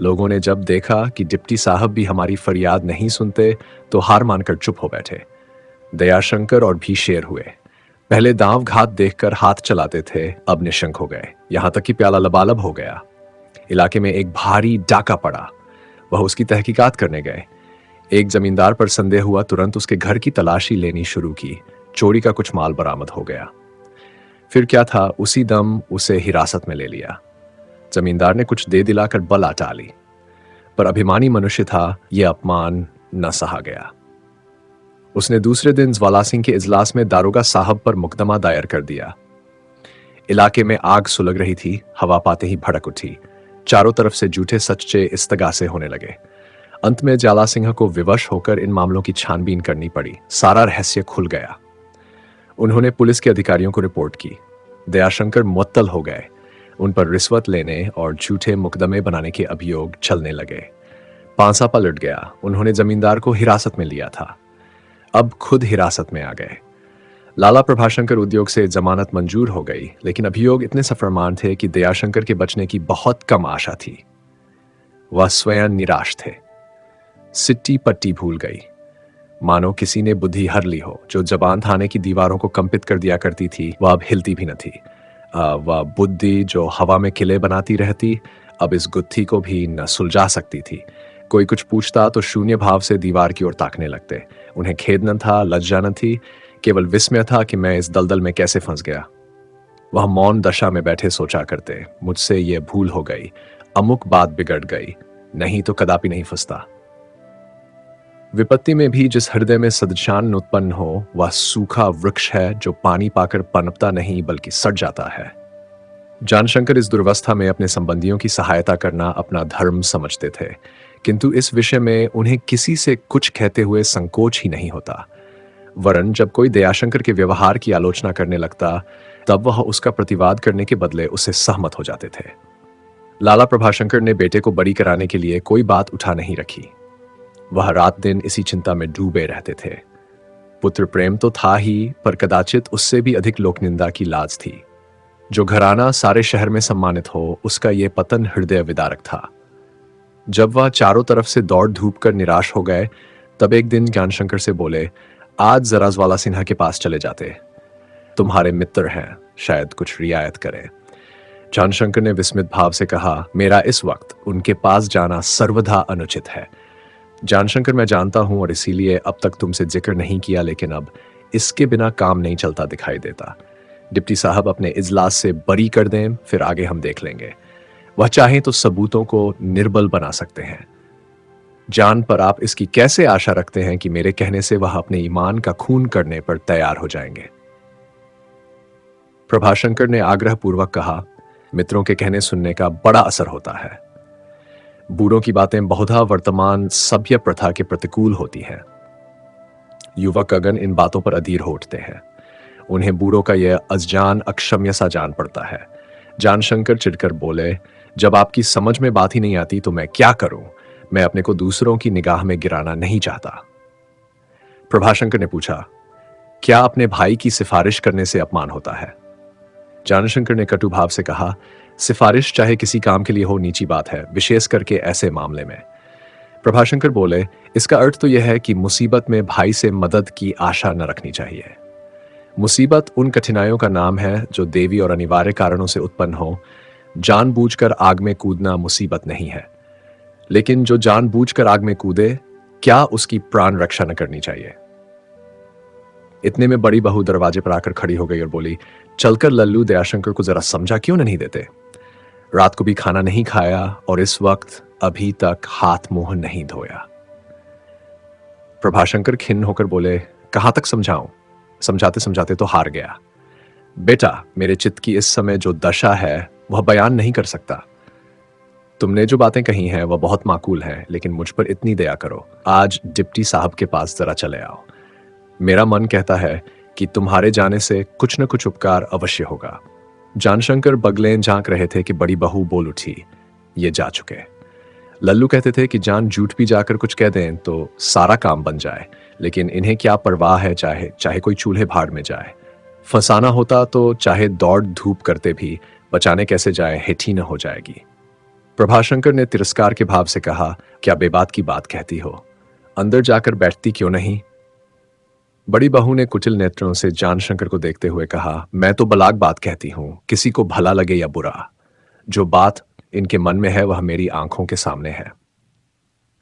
लोगों ने जब देखा कि डिप्टी साहब भी हमारी फरियाद नहीं सुनते तो हार मानकर चुप हो बैठे। दयाशंकर और भी शेर हुए। पहले दांव घात देखकर हाथ चलाते थे, अब निशंक हो गए। यहां तक कि प्याला लबालब हो गया। इलाके में एक भारी डाका पड़ा। वह उसकी तहकीकात करने गए। एक जमींदार पर संदेह हुआ, तुरंत उसके घर की तलाशी लेनी शुरू की। चोरी का कुछ माल बरामद हो गया। फिर क्या था, उसी दम उसे हिरासत में ले लिया। जमींदार ने कुछ दे दिलाकर बला टाली, पर अभिमानी मनुष्य था, यह अपमान न सहा गया। उसने दूसरे दिन ज्वाला सिंह के इजलास में दारोगा साहब पर मुकदमा दायर कर दिया। इलाके में आग सुलग रही थी, हवा पाते ही भड़क उठी। चारों तरफ से झूठे सच्चे इस्तगासे होने लगे। अंत में ज्वाला सिंह को विवश होकर इन मामलों की छानबीन करनी पड़ी। सारा रहस्य खुल गया। उन्होंने पुलिस के अधिकारियों को रिपोर्ट की। दयाशंकर मुअत्तल हो गए। उन पर रिश्वत लेने और झूठे मुकदमे बनाने के अभियोग चलने लगे। पांसा पलट गया। उन्होंने जमींदार को हिरासत में लिया था, अब खुद हिरासत में आ गए। लाला प्रभाशंकर उद्योग से जमानत मंजूर हो गई, लेकिन अभियोग इतने सफरमान थे कि दयाशंकर के बचने की बहुत कम आशा थी। वह स्वयं निराश थे। सिट्टी पट्टी भूल गई, मानो किसी ने बुद्धि हर ली हो। जो जबान थाने की दीवारों को कंपित कर दिया करती थी, वह अब हिलती भी न थी। वह बुद्धि जो हवा में किले बनाती रहती, अब इस गुत्थी को भी न सुलझा सकती थी। कोई कुछ पूछता तो शून्य भाव से दीवार की ओर ताकने लगते। उन्हें खेद न था, लज्जा न थी, केवल विस्मय था कि मैं इस दलदल में कैसे फंस गया। वह मौन दशा में बैठे सोचा करते, मुझसे यह भूल हो गई, अमुक बात बिगड़ गई, नहीं तो कदापि नहीं फंसता। विपत्ति में भी जिस हृदय में सद्चान उत्पन्न हो वह सूखा वृक्ष है जो पानी पाकर पनपता नहीं बल्कि सड़ जाता है। जानशंकर इस दुर्वस्था में अपने संबंधियों की सहायता करना अपना धर्म समझते थे, किंतु इस विषय में उन्हें किसी से कुछ कहते हुए संकोच ही नहीं होता। वरन जब कोई दयाशंकर के व्यवहार की आलोचना करने लगता तब वह उसका प्रतिवाद करने के बदले उससे सहमत हो जाते थे। लाला प्रभाशंकर ने बेटे को बरी कराने के लिए कोई बात उठा नहीं रखी। वह रात दिन इसी चिंता में डूबे रहते थे। पुत्र प्रेम तो था ही, पर कदाचित उससे भी अधिक लोकनिंदा की लाज थी। जो घराना सारे शहर में सम्मानित हो, उसका यह पतन हृदय विदारक था। जब वह चारों तरफ से दौड़ धूप कर निराश हो गए, तब एक दिन ज्ञानशंकर से बोले, आज जरा ज्वाला सिन्हा के पास चले जाते, तुम्हारे मित्र हैं, शायद कुछ रियायत करें। ज्ञानशंकर ने विस्मित भाव से कहा, मेरा इस वक्त उनके पास जाना सर्वथा अनुचित है। ज्ञानशंकर, मैं जानता हूं और इसीलिए अब तक तुमसे जिक्र नहीं किया, लेकिन अब इसके बिना काम नहीं चलता दिखाई देता। डिप्टी साहब अपने इजलास से बरी कर दें, फिर आगे हम देख लेंगे। वह चाहें तो सबूतों को निर्बल बना सकते हैं। जान पर आप इसकी कैसे आशा रखते हैं कि मेरे कहने से वह अपने ईमान का खून करने पर तैयार हो जाएंगे? प्रभाशंकर ने आग्रहपूर्वक कहा, मित्रों के कहने सुनने का बड़ा असर होता है। बूढ़ों की बातें बहुधा वर्तमान सभ्य प्रथा के प्रतिकूल होती हैं। युवक अगन इन बातों पर अधीर हो उठते हैं। उन्हें बूढ़ों का यह अज्ञान अक्षम्य सा जान पड़ता है। जानशंकर चिढ़कर बोले, जब आपकी समझ में बात ही नहीं आती तो मैं क्या करूं? मैं अपने को दूसरों की निगाह में गिराना नहीं चाहता। प्रभाशंकर ने पूछा, क्या अपने भाई की सिफारिश करने से अपमान होता है? जानशंकर ने कटु भाव से कहा, सिफारिश चाहे किसी काम के लिए हो नीची बात है, विशेष करके ऐसे मामले में। प्रभाशंकर बोले, इसका अर्थ तो यह है कि मुसीबत में भाई से मदद की आशा न रखनी चाहिए। मुसीबत उन कठिनाइयों का नाम है जो देवी और अनिवार्य कारणों से उत्पन्न हो। जानबूझकर आग में कूदना मुसीबत नहीं है, लेकिन जो जानबूझकर आग में कूदे, क्या उसकी प्राण रक्षा न करनी चाहिए? इतने में बड़ी बहू दरवाजे पर आकर खड़ी हो गई और बोली, चलकर लल्लू दयाशंकर को जरा समझा क्यों नहीं देते? रात को भी खाना नहीं खाया और इस वक्त अभी तक हाथ मुंह नहीं धोया। प्रभाशंकर खिन्न होकर बोले, कहां तक समझाऊं? समझाते समझाते तो हार गया। बेटा, मेरे चित्त की इस समय जो दशा है वह बयान नहीं कर सकता। तुमने जो बातें कही हैं वह बहुत माकूल हैं, लेकिन मुझ पर इतनी दया करो, आज डिप्टी साहब के पास जरा चले आओ। मेरा मन कहता है कि तुम्हारे जाने से कुछ न कुछ उपकार अवश्य होगा। जानशंकर बगलें झांक रहे थे कि बड़ी बहू बोल उठी, ये जा चुके। लल्लू कहते थे कि जान झूठ भी जाकर कुछ कह दें तो सारा काम बन जाए, लेकिन इन्हें क्या परवाह है, चाहे चाहे कोई चूल्हे भाड़ में जाए। फंसाना होता तो चाहे दौड़ धूप करते भी बचाने कैसे जाए, हिट ही न हो जाएगी। प्रभाशंकर ने तिरस्कार के भाव से कहा, क्या बेबात की बात कहती हो? अंदर जाकर बैठती क्यों नहीं? बड़ी बहू ने कुटिल नेत्रों से जानशंकर को देखते हुए कहा, मैं तो बलाक बात कहती हूं, किसी को भला लगे या बुरा। जो बात इनके मन में है वह मेरी आंखों के सामने है।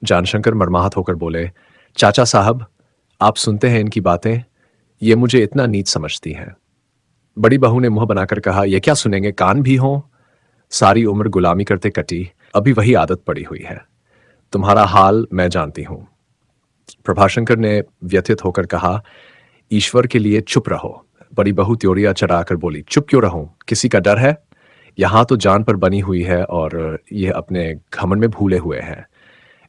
जानशंकर मर्माहत होकर बोले, चाचा साहब, आप सुनते हैं इनकी बातें, ये मुझे इतना नीच समझती हैं। बड़ी बहू ने मुंह बनाकर कहा, यह क्या सुनेंगे, कान भी हों? सारी उम्र गुलामी करते कटी, अभी वही आदत पड़ी हुई है। तुम्हारा हाल मैं जानती हूं। प्रभाशंकर ने व्यथित होकर कहा, ईश्वर के लिए चुप रहो। बड़ी बहू त्योरिया चढ़ाकर बोली, चुप क्यों रहूं? किसी का डर है? यहां तो जान पर बनी हुई है और यह अपने घमंड में भूले हुए हैं।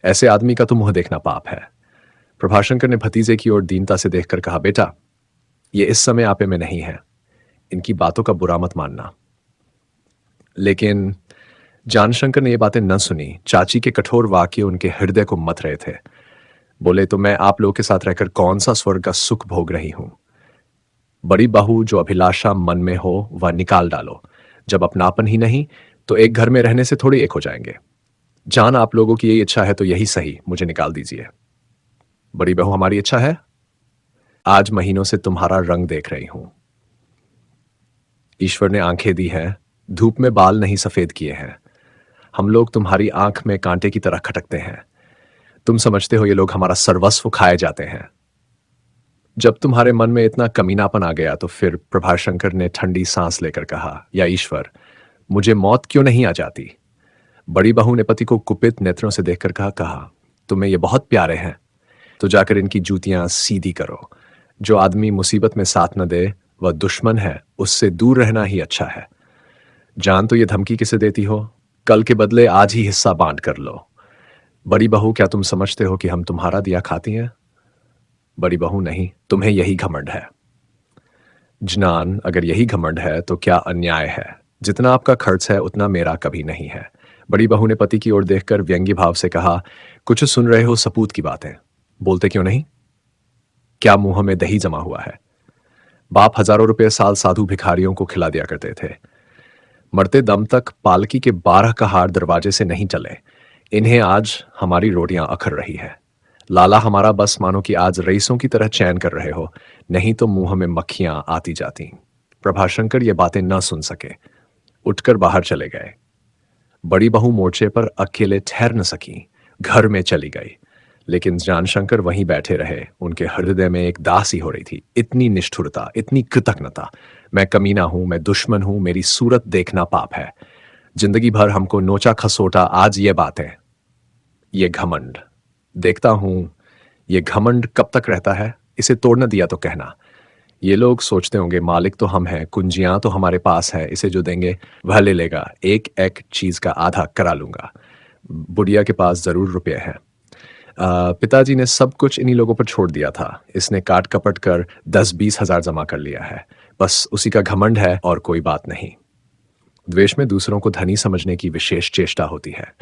ऐसे आदमी का तो मुंह देखना पाप है। प्रभाशंकर ने भतीजे की ओर दीनता से देखकर कहा, बेटा, ये इस समय आपे में नहीं है, इनकी बातों का बुरा मत मानना। लेकिन जानशंकर ने ये बातें न सुनी। चाची के कठोर वाक्य उनके हृदय को मथ रहे थे। बोले, तो मैं आप लोगों के साथ रहकर कौन सा स्वर्ग का सुख भोग रही हूं? बड़ी बहू, जो अभिलाषा मन में हो वह निकाल डालो। जब अपनापन ही नहीं तो एक घर में रहने से थोड़ी एक हो जाएंगे। जान आप लोगों की यही इच्छा है तो यही सही, मुझे निकाल दीजिए। बड़ी बहू, हमारी इच्छा है। आज महीनों से तुम्हारा रंग देख रही हूं। ईश्वर ने आंखें दी हैं, धूप में बाल नहीं सफेद किए हैं। हम लोग तुम्हारी आंख में कांटे की तरह खटकते हैं। तुम समझते हो ये लोग हमारा सर्वस्व खाए जाते हैं। जब तुम्हारे मन में इतना कमीनापन आ गया तो फिर प्रभाशंकर ने ठंडी सांस लेकर कहा, या ईश्वर, मुझे मौत क्यों नहीं आ जाती? बड़ी बहू ने पति को कुपित नेत्रों से देखकर कहा, तुम्हें ये बहुत प्यारे हैं। तो जाकर इनकी जूतियां सीधी करो। जो आदमी मुसीबत में साथ न दे वह दुश्मन है, उससे दूर रहना ही अच्छा है। जान तो ये धमकी किसे देती हो? कल के बदले आज ही हिस्सा बांट कर लो। बड़ी बहू, क्या तुम समझते हो कि हम तुम्हारा दिया खाती हैं? बड़ी बहू, नहीं, तुम्हें यही घमंड है। जनान, अगर यही घमंड है तो क्या अन्याय है। जितना आपका खर्च है उतना मेरा कभी नहीं है। बड़ी बहू ने पति की ओर देखकर व्यंग्य भाव से कहा, कुछ सुन रहे हो सपूत की बातें, बोलते क्यों नहीं? क्या मुंह में दही जमा हुआ है? बाप हजारों रुपए साल साधु भिखारियों को खिला दिया करते थे। मरते दम तक पालकी के 12 का हार दरवाजे से नहीं चले। इन्हें आज हमारी रोटियां अखर रही है। लाला हमारा बस मानो कि आज रईसों की तरह चैन कर रहे हो, नहीं तो मुंह में मक्खियां आती जाती। प्रभाशंकर ये बातें न सुन सके, उठकर बाहर चले गए। बड़ी बहू मोर्चे पर अकेले ठहर न सकी, घर में चली गई। लेकिन जानशंकर वहीं बैठे रहे। उनके हृदय में एक दासी हो रही थी। इतनी निष्ठुरता, इतनी कृतज्ञता। मैं कमीना हूं, मैं दुश्मन हूं, मेरी सूरत देखना पाप है। जिंदगी भर हमको नोचा खसोटा, आज ये बातें, ये घमंड। देखता हूं ये घमंड कब तक रहता है। इसे तोड़ न दिया तो कहना। ये लोग सोचते होंगे मालिक तो हम हैं, कुंजियां तो हमारे पास है, इसे जो देंगे वह ले लेगा, एक एक चीज का आधा करा लूंगा। बुढ़िया के पास जरूर रुपये हैं। पिताजी ने सब कुछ इन्हीं लोगों पर छोड़ दिया था। इसने काट कपट कर 10-20 हजार जमा कर लिया है। बस उसी का घमंड है और कोई बात नहीं। द्वेष में दूसरों को धनी समझने की विशेष चेष्टा होती है।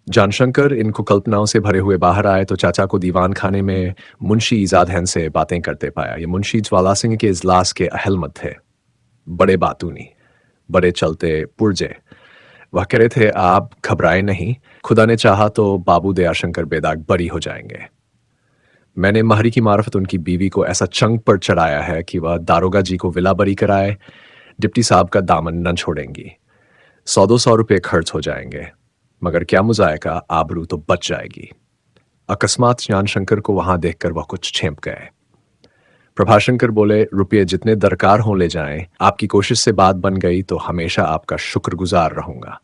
जानशंकर इन कुकल्पनाओं से भरे हुए बाहर आए तो चाचा को दीवान खाने में मुंशी इजादहन से बातें करते पाया। ये मुंशी ज्वाला सिंह के इजलास के अहलमत थे। बड़े बातूनी, बड़े चलते पुरजे। वह कह रहे थे, आप घबराए नहीं, खुदा ने चाहा तो बाबू दयाशंकर बेदाग बरी हो जाएंगे। मैंने महरी की मार्फत उनकी बीवी को ऐसा चंग पर चढ़ाया है कि वह दारोगा जी को विला बरी कराए, डिप्टी साहब का दामन न छोड़ेंगी। 100-200 रुपये खर्च हो जाएंगे, मगर क्या मुजायका, आबरू तो बच जाएगी। अकस्मात ज्ञानशंकर को वहां देखकर वह कुछ छेंप गए। प्रभाशंकर बोले, रुपये जितने दरकार हों ले जाएं, आपकी कोशिश से बात बन गई तो हमेशा आपका शुक्रगुजार रहूंगा।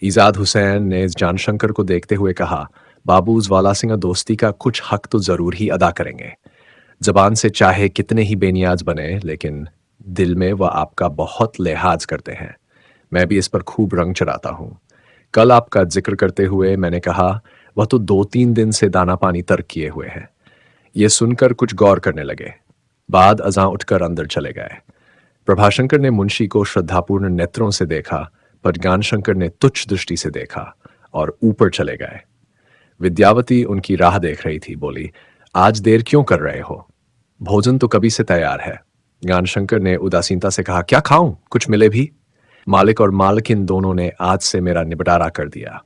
ईजाद हुसैन ने जानशंकर को देखते हुए कहा, बाबू ज्वाला सिंह दोस्ती का कुछ हक तो जरूर ही अदा करेंगे। जबान से चाहे कितने ही बेनियाज बने, लेकिन दिल में वह आपका बहुत लिहाज करते हैं। मैं भी इस पर खूब रंग चढ़ाता हूं। कल आपका जिक्र करते हुए मैंने कहा, वह तो 2-3 दिन से दाना पानी तर्क किए हुए हैं। ये सुनकर कुछ गौर करने लगे। बाद अजां उठकर अंदर चले गए। प्रभाशंकर ने मुंशी को श्रद्धापूर्ण नेत्रों से देखा, पर ज्ञानशंकर ने तुच्छ दृष्टि से देखा और ऊपर चले गए। विद्यावती उनकी राह देख रही थी। बोली, आज देर क्यों कर रहे हो? भोजन तो कभी से तैयार है। ज्ञानशंकर ने उदासीनता से कहा, क्या खाऊं, कुछ मिले भी? मालिक और मालकिन दोनों ने आज से मेरा निपटारा कर दिया।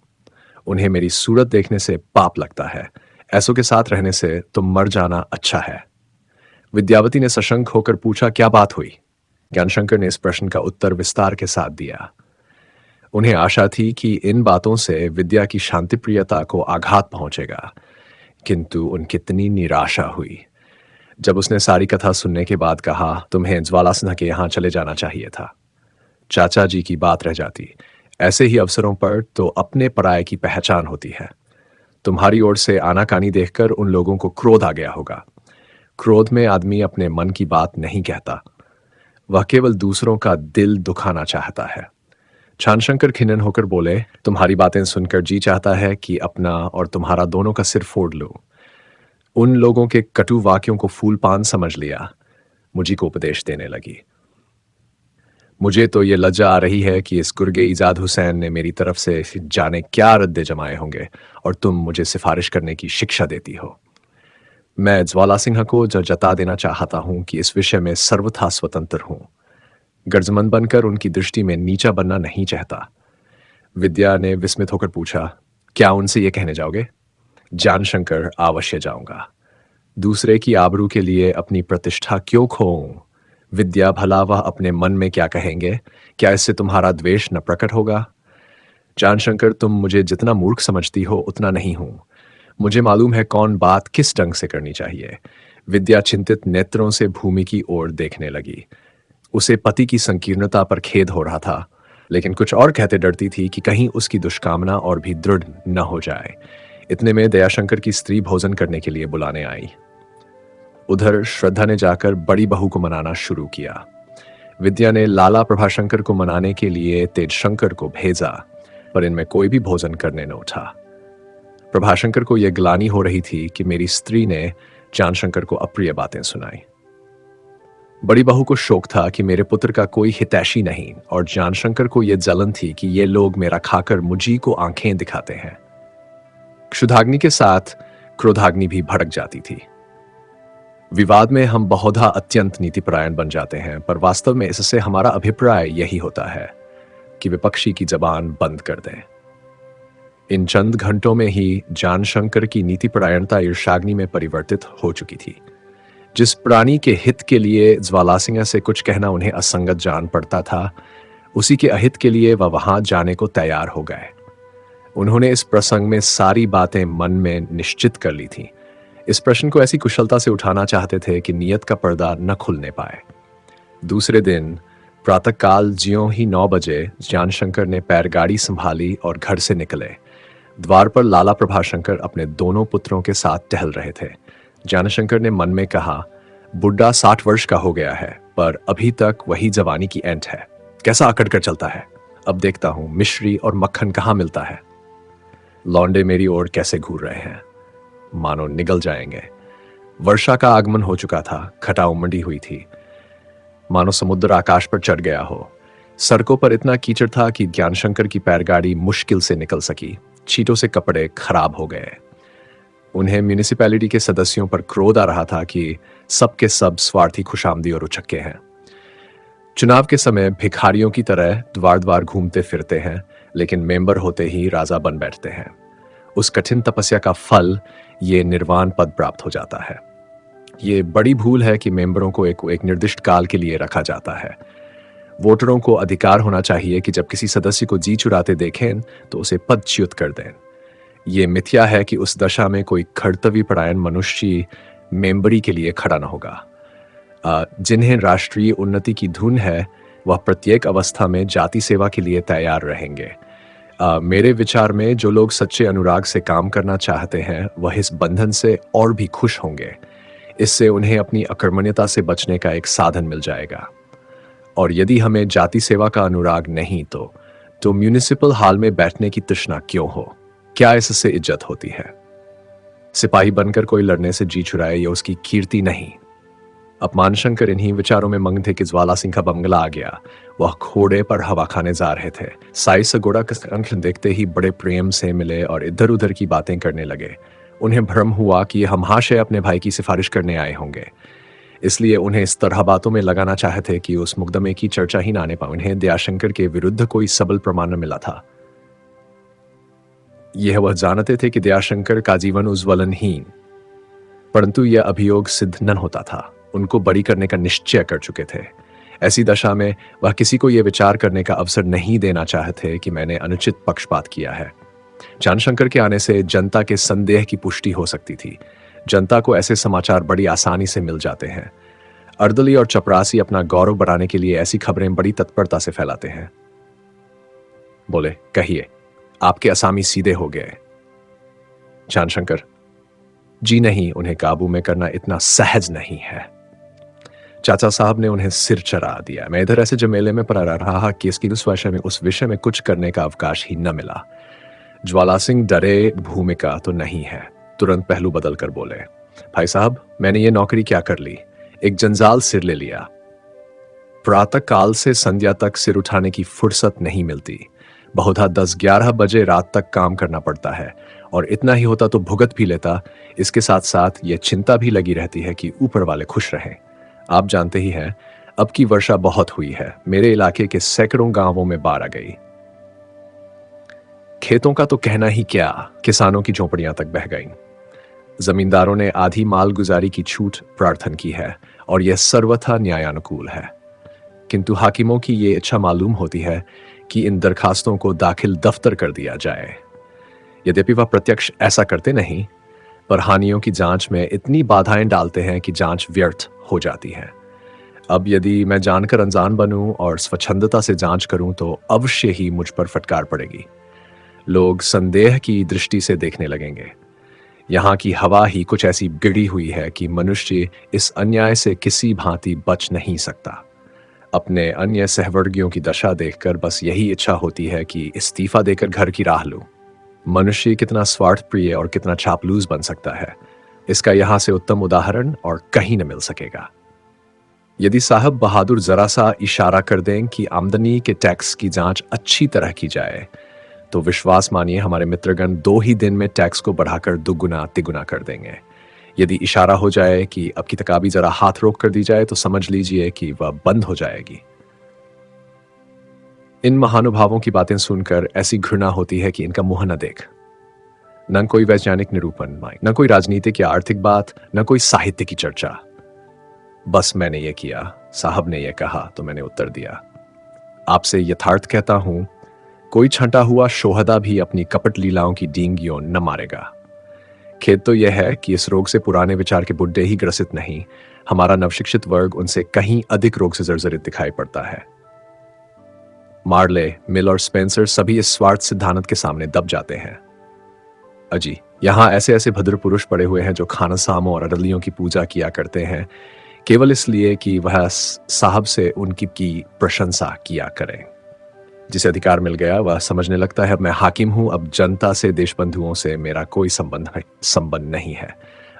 उन्हें मेरी सूरत देखने से पाप लगता है। ऐसों के साथ रहने से तो मर जाना अच्छा है। विद्यावती ने सशंक होकर पूछा, क्या बात हुई? ज्ञानशंकर ने इस प्रश्न का उत्तर विस्तार के साथ दिया। उन्हें आशा थी कि इन बातों से विद्या की शांतिप्रियता को आघात पहुंचेगा, किंतु उन कितनी निराशा हुई जब उसने सारी कथा सुनने के बाद कहा, तुम्हें ज्वाला सिन्हा के यहां चले जाना चाहिए था। चाचा जी की बात रह जाती। ऐसे ही अवसरों पर तो अपने पराये की पहचान होती है। तुम्हारी ओर से आनाकानी देखकर उन लोगों को क्रोध आ गया होगा। क्रोध में आदमी अपने मन की बात नहीं कहता, वह केवल दूसरों का दिल दुखाना चाहता है। छानशंकर खिन्न होकर बोले, तुम्हारी बातें सुनकर जी चाहता है कि अपना और तुम्हारा दोनों का सिर फोड़ लूं। उन लोगों के कटु वाक्यों को फूल पान समझ लिया। मुझी को उपदेश देने लगी। मुझे तो ये लज्जा आ रही है कि इस गुर्गे ईजाद हुसैन ने मेरी तरफ से जाने क्या रद्दे जमाए होंगे और तुम मुझे सिफारिश करने की शिक्षा देती हो। मैं ज्वाला सिन्हा को जो जता देना चाहता हूं कि इस विषय में सर्वथा स्वतंत्र हूं। गर्जमंद बनकर उनकी दृष्टि में नीचा बनना नहीं चाहता। विद्या ने विस्मित होकर पूछा, क्या उनसे ये कहने जाओगे? जानशंकर, अवश्य जाऊंगा। दूसरे की आबरू के लिए अपनी प्रतिष्ठा क्यों खोऊं? विद्या, भला वह अपने मन में क्या कहेंगे? क्या इससे तुम्हारा द्वेष न प्रकट होगा? जानशंकर, तुम मुझे जितना मूर्ख समझती हो उतना नहीं हूं। मुझे मालूम है कौन बात किस ढंग से करनी चाहिए। विद्या चिंतित नेत्रों से भूमि की ओर देखने लगी। उसे पति की संकीर्णता पर खेद हो रहा था, लेकिन कुछ और कहते डरती थी कि कहीं उसकी दुष्कामना और भी दृढ़ न हो जाए। इतने में दयाशंकर की स्त्री भोजन करने के लिए बुलाने आई। उधर श्रद्धा ने जाकर बड़ी बहू को मनाना शुरू किया। विद्या ने लाला प्रभाशंकर को मनाने के लिए तेजशंकर को भेजा, पर इनमें कोई भी भोजन करने न उठा। प्रभाशंकर को यह ग्लानि हो रही थी कि मेरी स्त्री ने जानशंकर को अप्रिय बातें सुनाई। बड़ी बहू को शौक था कि मेरे पुत्र का कोई हितैषी नहीं, और जानशंकर को यह जलन थी कि ये लोग मेरा खाकर मुझी को आंखें दिखाते हैं। क्षुधाग्नि के साथ क्रोधाग्नि भी भड़क जाती थी। विवाद में हम बहुधा अत्यंत नीतिपरायण बन जाते हैं, पर वास्तव में इससे हमारा अभिप्राय यही होता है कि विपक्षी की जबान बंद कर दें। इन चंद घंटों में ही जानशंकर की नीतिपरायणता ईर्ष्याग्नि में परिवर्तित हो चुकी थी। जिस प्राणी के हित के लिए ज्वालासिंह से कुछ कहना उन्हें असंगत जान पड़ता था, उसी के अहित के लिए वह वहां जाने को तैयार हो गए। उन्होंने इस प्रसंग में सारी बातें मन में निश्चित कर ली थीं। इस प्रश्न को ऐसी कुशलता से उठाना चाहते थे कि नियत का पर्दा न खुलने पाए। दूसरे दिन प्रातःकाल ज्यों ही 9 बजे जानशंकर ने पैरगाड़ी संभाली और घर से निकले। द्वार पर लाला प्रभाशंकर अपने दोनों पुत्रों के साथ टहल रहे थे। जानशंकर ने मन में कहा, बुढ़ा 60 वर्ष का हो गया है, पर अभी तक वही जवानी की ऐंठ है। कैसा अकड़ कर चलता है। अब देखता हूं मिश्री और मक्खन कहाँ मिलता है। लौंडे मेरी ओर कैसे घूर रहे हैं, मानो निगल जाएंगे। वर्षा का आगमन हो चुका था। खटा उमड़ी हुई थी, मानो समुद्र आकाश पर चढ़ गया हो। सड़कों पर इतना कीचड़ था कि ज्ञानशंकर की पैरगाड़ी मुश्किल से निकल सकी। छींटों से कपड़े खराब हो गए। उन्हें म्यूनिसिपैलिटी के सदस्यों पर क्रोध आ रहा था कि सब के सब स्वार्थी खुशामदी और उचक्के हैं। चुनाव के समय भिखारियों की तरह द्वार द्वार घूमते फिरते हैं, लेकिन मेंबर होते ही राजा बन बैठते हैं। उस कठिन तपस्या का फल ये निर्वाण पद प्राप्त हो जाता है। ये बड़ी भूल है कि मेंबरों को एक निर्दिष्ट काल के लिए रखा जाता है। वोटरों को अधिकार होना चाहिए कि जब किसी सदस्य को जी चुराते देखें तो उसे पदच्युत कर दें। ये मिथ्या है कि उस दशा में कोई कर्तव्य परायण मनुष्य मेंबरी के लिए खड़ा न होगा। जिन्हें राष्ट्रीय उन्नति की धुन है, वह प्रत्येक अवस्था में जाति सेवा के लिए तैयार रहेंगे। मेरे विचार में जो लोग सच्चे अनुराग से काम करना चाहते हैं, वह इस बंधन से और भी खुश होंगे। इससे उन्हें अपनी अकर्मण्यता से बचने का एक साधन मिल जाएगा। और यदि हमें जाति सेवा का अनुराग नहीं तो म्यूनिसिपल हाल में बैठने की तृष्णा क्यों हो? क्या इससे इज्जत होती है? सिपाही बनकर कोई लड़ने से जी छुड़ाए, ये उसकी कीर्ति नहीं। अपमानशंकर इन्हीं विचारों में मग्न थे कि ज्वाला सिंह का बंगला आ गया। वह घोड़े पर हवा खाने जा रहे थे। साई सगोड़ा का अंक देखते ही बड़े प्रेम से मिले और इधर उधर की बातें करने लगे। उन्हें भ्रम हुआ कि हम हाशय अपने भाई की सिफारिश करने आए होंगे, इसलिए उन्हें इस तरह बातों में लगाना चाहते कि उस मुकदमे की चर्चा ही ना आने पाए। उन्हें दयाशंकर के विरुद्ध कोई सबल प्रमाण न मिला था। यह वह जानते थे कि दयाशंकर का जीवन उज्ज्वलनहीन, परंतु यह अभियोग सिद्ध न होता था। उनको बरी करने का निश्चय कर चुके थे। ऐसी दशा में वह किसी को यह विचार करने का अवसर नहीं देना चाहते कि मैंने अनुचित पक्षपात किया है। जानशंकर के आने से जनता के संदेह की पुष्टि हो सकती थी। जनता को ऐसे समाचार बड़ी आसानी से मिल जाते हैं। अर्दली और चपरासी अपना गौरव बढ़ाने के लिए ऐसी खबरें बड़ी तत्परता से फैलाते हैं। बोले, कहिए, आपके असामी सीधे हो गए। जानशंकर, जी नहीं, उन्हें काबू में करना इतना सहज नहीं है। चाचा साहब ने उन्हें सिर चढ़ा दिया। मैं इधर ऐसे जमेले में पड़ा रहा कि इसकी उस विषय में कुछ करने का अवकाश ही न मिला। ज्वाला सिंह डरे भूमिका तो नहीं है। तुरंत पहलू बदल कर बोले, भाई साहब, मैंने ये नौकरी क्या कर ली? एक जंजाल सिर ले लिया। प्रातः काल से संध्या तक सिर उठाने की फुर्सत नहीं मिलती। बहुधा 10-11 बजे रात तक काम करना पड़ता है, और इतना ही होता तो भुगत भी लेता। इसके साथ साथ यह चिंता भी लगी रहती है कि ऊपर वाले खुश रहें। आप जानते ही हैं, अब की वर्षा बहुत हुई है। मेरे इलाके के सैकड़ों गांवों में बाढ़ आ गई। खेतों का तो कहना ही क्या, किसानों की झोपड़ियां तक बह गईं। जमींदारों ने आधी मालगुजारी की छूट प्रार्थना की है, और यह सर्वथा न्यायानुकूल है। किंतु हाकिमों की ये इच्छा मालूम होती है कि इन दरखास्तों को दाखिल दफ्तर कर दिया जाए। यद्यपि वह प्रत्यक्ष ऐसा करते नहीं, पर हानियों की जांच में इतनी बाधाएं डालते हैं कि जांच व्यर्थ हो जाती है। अब यदि मैं जानकर अनजान बनूं और स्वच्छंदता से जांच करूं तो अवश्य ही मुझ पर फटकार पड़ेगी। लोग संदेह की दृष्टि से देखने लगेंगे। यहाँ की हवा ही कुछ ऐसी बिगड़ी हुई है कि मनुष्य इस अन्याय से किसी भांति बच नहीं सकता। अपने अन्य सहवर्गियों की दशा देखकर बस यही इच्छा होती है कि इस्तीफा देकर घर की राह लूं। मनुष्य कितना स्वार्थप्रिय और कितना चापलूस बन सकता है, इसका यहाँ से उत्तम उदाहरण और कहीं न मिल सकेगा। यदि साहब बहादुर जरा सा इशारा कर दें कि आमदनी के टैक्स की जांच अच्छी तरह की जाए, तो विश्वास मानिए हमारे मित्रगण 2 ही दिन में टैक्स को बढ़ाकर दुगुना तिगुना कर देंगे। यदि इशारा हो जाए कि अब की तकाबी जरा हाथ रोक कर दी जाए, तो समझ लीजिए कि वह बंद हो जाएगी। इन महानुभावों की बातें सुनकर ऐसी घृणा होती है कि इनका मुंह न देख। न कोई वैज्ञानिक निरूपण, न कोई राजनीतिक या आर्थिक बात, न कोई साहित्य की चर्चा। बस मैंने ये किया, साहब ने ये कहा तो मैंने उत्तर दिया। आपसे यथार्थ कहता हूं, कोई छंटा हुआ शोहदा भी अपनी कपट लीलाओं की डींगियों न मारेगा। खेद तो यह है कि इस रोग से पुराने विचार के बुड्ढे ही ग्रसित नहीं, हमारा नवशिक्षित वर्ग उनसे कहीं अधिक रोग से जर्जरित दिखाई पड़ता है। मार्ले, मिल और स्पेंसर सभी इस स्वार्थ सिद्धांत के सामने दब जाते हैं। अजी, यहां ऐसे ऐसे भद्र पुरुष पड़े हुए हैं जो खानसामों और अरलियों की पूजा किया करते हैं, केवल इसलिए कि वह साहब से उनकी की प्रशंसा किया करें। जिसे अधिकार मिल गया वह समझने लगता है अब मैं हाकिम हूं, अब जनता से, देशबंधुओं से मेरा कोई संबंध नहीं है।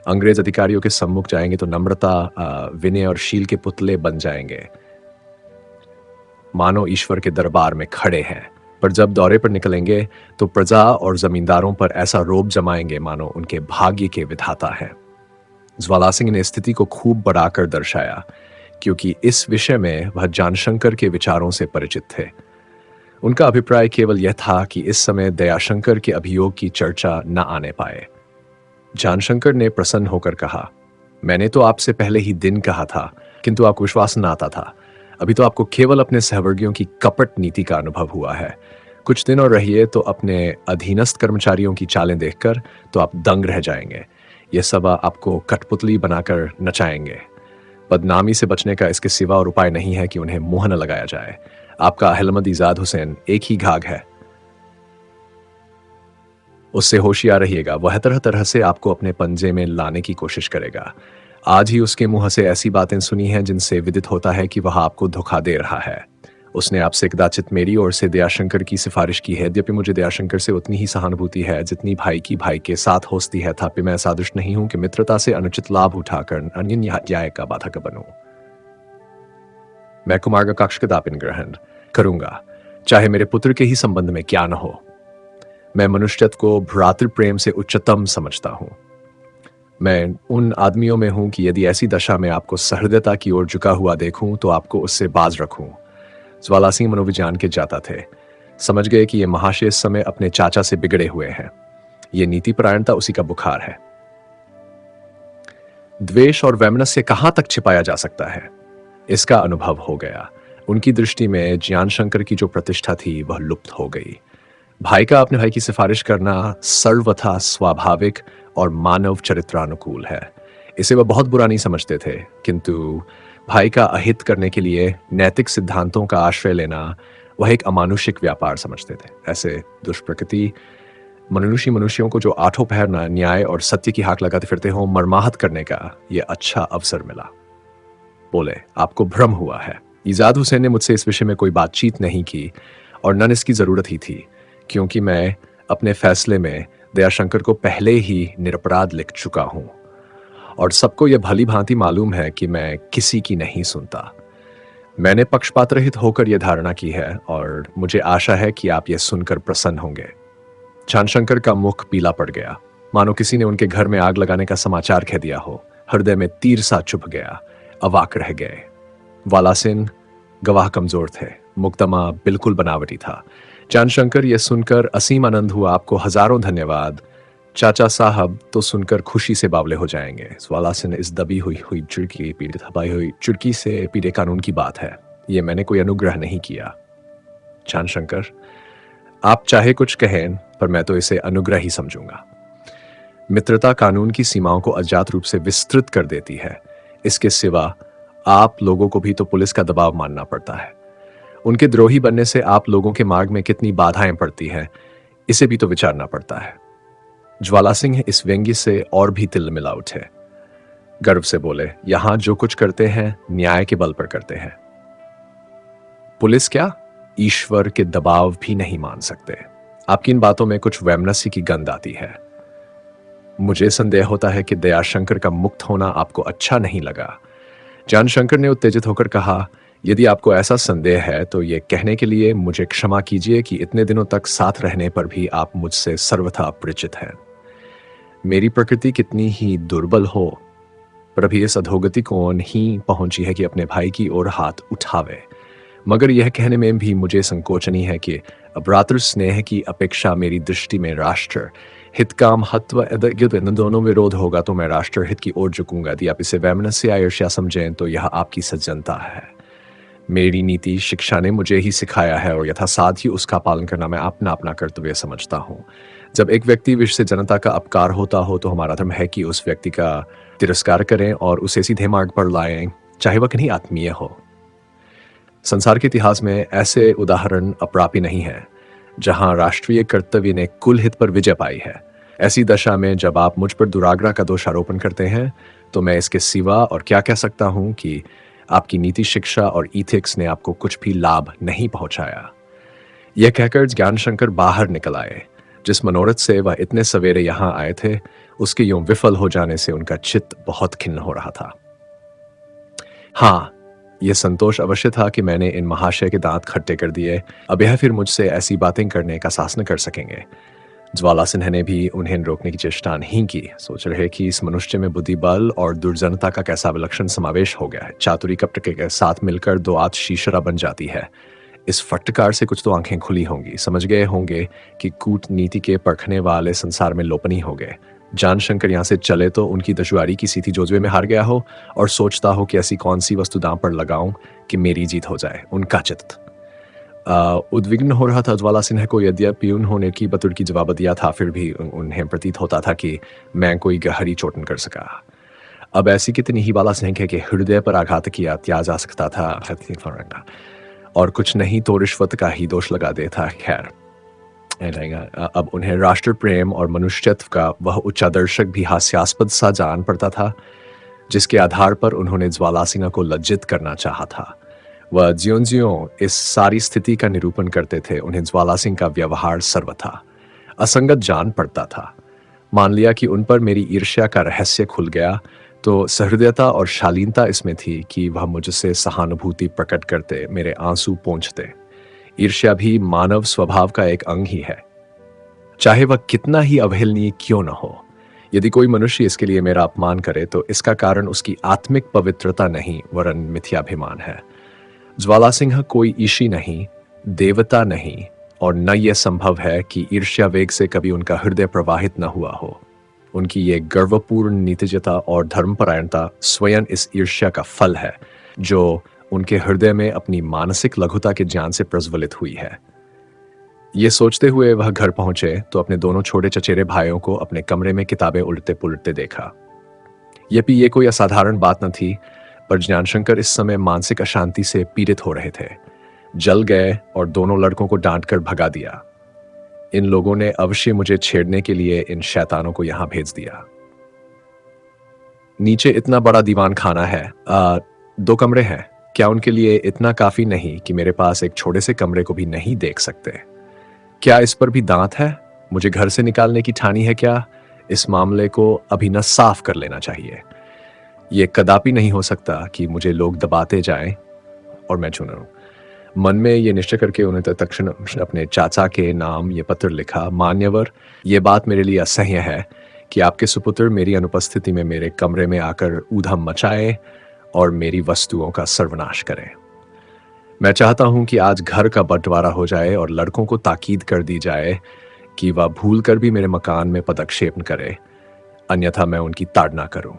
अंग्रेज अधिकारियों के सम्मुख जाएंगे तो नम्रता, विनय और शील के पुतले बन जाएंगे, मानो ईश्वर के दरबार में खड़े हैं। पर जब दौरे पर निकलेंगे तो प्रजा और जमींदारों पर ऐसा रोब जमाएंगे मानो उनके भाग्य के विधाता हैं। ज्वाला सिंह ने स्थिति को खूब बढ़ाकर दर्शाया, क्योंकि इस विषय में वह जानशंकर के विचारों से परिचित थे। उनका अभिप्राय केवल यह था कि इस समय दयाशंकर के अभियोग की चर्चा न आने पाए। जानशंकर ने प्रसन्न होकर कहा, मैंने तो आपसे पहले ही दिन कहा था, किंतु आपको विश्वास न आता था। अभी तो आपको केवल अपने सहवर्गियों की कपट नीति का अनुभव हुआ है। कुछ दिन और रहिए तो अपने अधीनस्थ कर्मचारियों की चालें देखकर तो आप दंग रह जाएंगे। ये सब आपको कठपुतली बनाकर नचाएंगे। बदनामी से बचने का इसके सिवा और उपाय नहीं है कि उन्हें मुंह न लगाया जाए। आपका अहलमद इजाद हुसैन एक ही घाघ है, उससे होशियार रहिएगा। वह तरह तरह से आपको अपने पंजे में लाने की कोशिश करेगा। आज ही उसके मुंह से ऐसी बातें सुनी हैं जिनसे विदित होता है कि वह आपको धोखा दे रहा है। उसने आपसे कदाचित मेरी ओर से दयाशंकर की सिफारिश की है। यद्यपि मुझे दयाशंकर से उतनी ही सहानुभूति है जितनी भाई की भाई के साथ होती है, तथापि मैं सादृश नहीं हूं कि मित्रता से अनुचित लाभ उठाकर अन्य न्याय का बाधक बनूं। मैं कुमार का कक्ष कदापि ग्रहण करूंगा, चाहे मेरे पुत्र के ही संबंध में क्या न हो। मैं मनुष्यत्व को भ्रातृ प्रेम से उच्चतम समझता हूं। मैं उन आदमियों में हूं कि यदि ऐसी दशा में आपको सहृदयता की ओर झुका हुआ देखूं तो आपको उससे बाज रखूं। ज्वाला सिंह मनोविज्ञान के जाता थे, समझ गए कि ये महाशय इस समय अपने चाचा से बिगड़े हुए हैं। ये नीतिपरायणता उसी का बुखार है। द्वेष और वैमनस्य कहां तक छिपाया जा सकता है, इसका अनुभव हो गया। उनकी दृष्टि में ज्ञानशंकर की जो प्रतिष्ठा थी वह लुप्त हो गई। भाई का अपने भाई की सिफारिश करना सर्वथा स्वाभाविक और मानव चरित्रानुकूल है। इसे वह बहुत बुरा नहीं समझते थे, किंतु भाई का अहित करने के लिए नैतिक सिद्धांतों का आश्रय लेना वह एक अमानुषिक व्यापार समझते थे। ऐसे दुष्प्रकृति मनुष्यों को जो आठों पहर न्याय और सत्य की हाक लगाते फिरते हों, मर्माहत करने का यह अच्छा अवसर मिला। बोले, आपको भ्रम हुआ है। इजाद हुसैन ने मुझसे इस विषय में कोई बातचीत नहीं की और न इसकी जरूरत ही थी, क्योंकि मैं अपने फैसले में दयाशंकर को पहले ही निरपराध लिख चुका हूं और सबको यह भली भांति मालूम है कि मैं किसी की नहीं सुनता। मैंने पक्षपात रहित होकर यह धारणा की है और मुझे आशा है कि आप यह सुनकर प्रसन्न होंगे। जानशंकर का मुख पीला पड़ गया, मानो किसी ने उनके घर में आग लगाने का समाचार कह दिया हो। हृदय में तीर सा चुभ गया, अवाक रह गए। वालासिन गवाह कमजोर थे, मुकदमा बिल्कुल बनावटी था। जानशंकर यह सुनकर असीम आनंद हुआ। आपको हजारों धन्यवाद चाचा साहब, तो सुनकर खुशी से बावले हो जाएंगे। वालासिन इस दबी हुई चुड़की से पीड़े कानून की बात है, यह मैंने कोई अनुग्रह नहीं किया। जानशंकर, आप चाहे कुछ कहें, पर मैं तो इसे अनुग्रह ही समझूंगा। मित्रता कानून की सीमाओं को अज्ञात रूप से विस्तृत कर देती है। इसके सिवा आप लोगों को भी तो पुलिस का दबाव मानना पड़ता है। उनके द्रोही बनने से आप लोगों के मार्ग में कितनी बाधाएं पड़ती हैं, इसे भी तो विचारना पड़ता है। ज्वाला सिंह इस व्यंग्य से और भी तिल मिला उठे। गर्व से बोले, यहां जो कुछ करते हैं न्याय के बल पर करते हैं। पुलिस क्या, ईश्वर के दबाव भी नहीं मान सकते। आपकी इन बातों में कुछ वैमनस्य की गंध आती है। मुझे संदेह होता है कि दयाशंकर का मुक्त होना आपको अच्छा नहीं लगा। जानशंकर ने उत्तेजित होकर कहा, यदि आपको ऐसा संदेह है तो ये कहने के लिए मुझे क्षमा कीजिए कि इतने दिनों तक साथ रहने पर भी आप मुझसे सर्वथा अपरिचित हैं। मेरी प्रकृति कितनी ही दुर्बल हो, पर अभी इस अधोगति को नहीं पहुंची है कि अपने भाई की ओर हाथ उठावे। मगर यह कहने में भी मुझे संकोचनी है कि भ्रातृ स्नेह की अपेक्षा मेरी दृष्टि में राष्ट्र हित का महत्व इन दोनों विरोध होगा तो मैं राष्ट्र हित की ओर झुकूंगा। यदि आप इसे वैमनस्य या ईर्ष्या समझें तो यह आपकी सज्जनता है। मेरी नीति शिक्षा ने मुझे ही सिखाया है और यथासाथ ही उसका पालन करना मैं अपना अपना कर्तव्य समझता हूँ। जब एक व्यक्ति विश्व से जनता का अपकार होता हो तो हमारा धर्म है कि उस व्यक्ति का तिरस्कार करें और उसे सीधे मार्ग पर लाएं, चाहे वह कहीं आत्मीय हो। संसार के इतिहास में ऐसे उदाहरण अप्राप्य नहीं है जहां राष्ट्रीय कर्तव्य ने कुल हित पर विजय पाई है। ऐसी दशा में जब आप मुझ पर दुराग्रह का दोष आरोपण करते हैं तो मैं इसके सिवा और क्या कह सकता हूं कि आपकी नीति शिक्षा और इथिक्स ने आपको कुछ भी लाभ नहीं पहुंचाया। यह कहकर ज्ञानशंकर बाहर निकल आए। जिस मनोरथ से वह इतने सवेरे यहां आए थे उसके यूं विफल हो जाने से उनका चित्त बहुत खिन्न हो रहा था। हाँ, यह संतोष अवश्य था कि मैंने इन महाशय के दांत खट्टे कर दिए। अब यह फिर मुझसे ऐसी बातें करने का साहस न कर सकेंगे। ज्वाला सिन्हा ने भी उन्हें रोकने की चेष्टा नहीं की। सोच रहे कि इस मनुष्य में बुद्धि बल और दुर्जनता का कैसा विलक्षण समावेश हो गया है। चातुरी कपट के साथ मिलकर दो आंत शीशरा बन जाती है। इस फटकार से कुछ तो आंखें खुली होंगी। समझ गए होंगे कि कूटनीति के परखने वाले संसार में लोपनी हो गए। जानशंकर यहाँ से चले तो उनकी दुश्वारी की सीधी जोजवे में हार गया हो और सोचता हो कि ऐसी कौन सी वस्तु दांव पर लगाऊं कि मेरी जीत हो जाए। उनका चित्त उद्विग्न हो रहा था। ज्वाला सिन्हा को यद्यपि उन्होंने की बतुर की जवाब दिया था, फिर भी उन्हें प्रतीत होता था कि मैं कोई गहरी चोट न कर सका। अब ऐसी कितनी ही बाला सिंह के हृदय पर आघात किया त्याग जा सकता था और कुछ नहीं तो रिश्वत का ही दोष लगा दे था। खैर, अब उन्हें राष्ट्र प्रेम और मनुष्यत्व का वह उच्चादर्शक भी हास्यास्पद सा जान पड़ता था जिसके आधार पर उन्होंने ज्वाला सिन्हा को लज्जित करना चाहा था। वह ज्यों ज्यों इस सारी स्थिति का निरूपण करते थे उन्हें ज्वाला सिंह का व्यवहार सर्वथा असंगत जान पड़ता था। मान लिया कि उन पर मेरी ईर्ष्या का रहस्य खुल गया तो सहृदयता और शालीनता इसमें थी कि वह मुझसे सहानुभूति प्रकट करते, मेरे आंसू पोंछते। ईर्ष्या भी मानव स्वभाव का एक अंग ही है, चाहे वह कितना ही अवहेलनीय क्यों न हो। यदि कोई मनुष्य इसके लिए मेरा अपमान करे तो इसका कारण उसकी आत्मिक पवित्रता नहीं वरन मिथ्याभिमान है। ज्वाला सिंह कोई ईशी नहीं, देवता नहीं, और न यह संभव है कि ईर्ष्या वेग से कभी उनका हृदय प्रवाहित न हुआ हो। उनकी ये गर्वपूर्ण नीतिजता और धर्मपरायणता स्वयं इस ईर्ष्या का फल है जो उनके हृदय में अपनी मानसिक लघुता के ज्ञान से प्रज्वलित हुई है। ये सोचते हुए वह घर पहुंचे तो अपने दोनों छोटे चचेरे भाइयों को अपने कमरे में किताबें उलटते पुलटते देखा। यद्यपि ये कोई असाधारण बात न थी, पर ज्ञानशंकर इस समय मानसिक अशांति से पीड़ित हो रहे थे। जल गए और दोनों लड़कों को डांट कर भगा दिया। इन लोगों ने अवश्य मुझे छेड़ने के लिए इन शैतानों को यहां भेज दिया। नीचे इतना बड़ा दीवान खाना है, 2 कमरे हैं, क्या उनके लिए इतना काफी नहीं कि मेरे पास एक छोटे से कमरे को भी नहीं देख सकते? क्या इस पर भी दांत है? मुझे घर से निकालने की ठानी है क्या? इस मामले को अभी न साफ कर लेना चाहिए। यह कदापि नहीं हो सकता कि मुझे लोग दबाते जाएं और मैं चुनूं। मन में ये निश्चय करके उन्हें तक्षण अपने चाचा के नाम ये पत्र लिखा। मान्यवर, ये बात मेरे लिए असह्य है कि आपके सुपुत्र मेरी अनुपस्थिति में मेरे कमरे में आकर ऊधम मचाए और मेरी वस्तुओं का सर्वनाश करें। मैं चाहता हूं कि आज घर का बंटवारा हो जाए और लड़कों को ताकीद कर दी जाए कि वह भूल कर भी मेरे मकान में पदक्षेप न करे, अन्यथा मैं उनकी ताड़ना करूं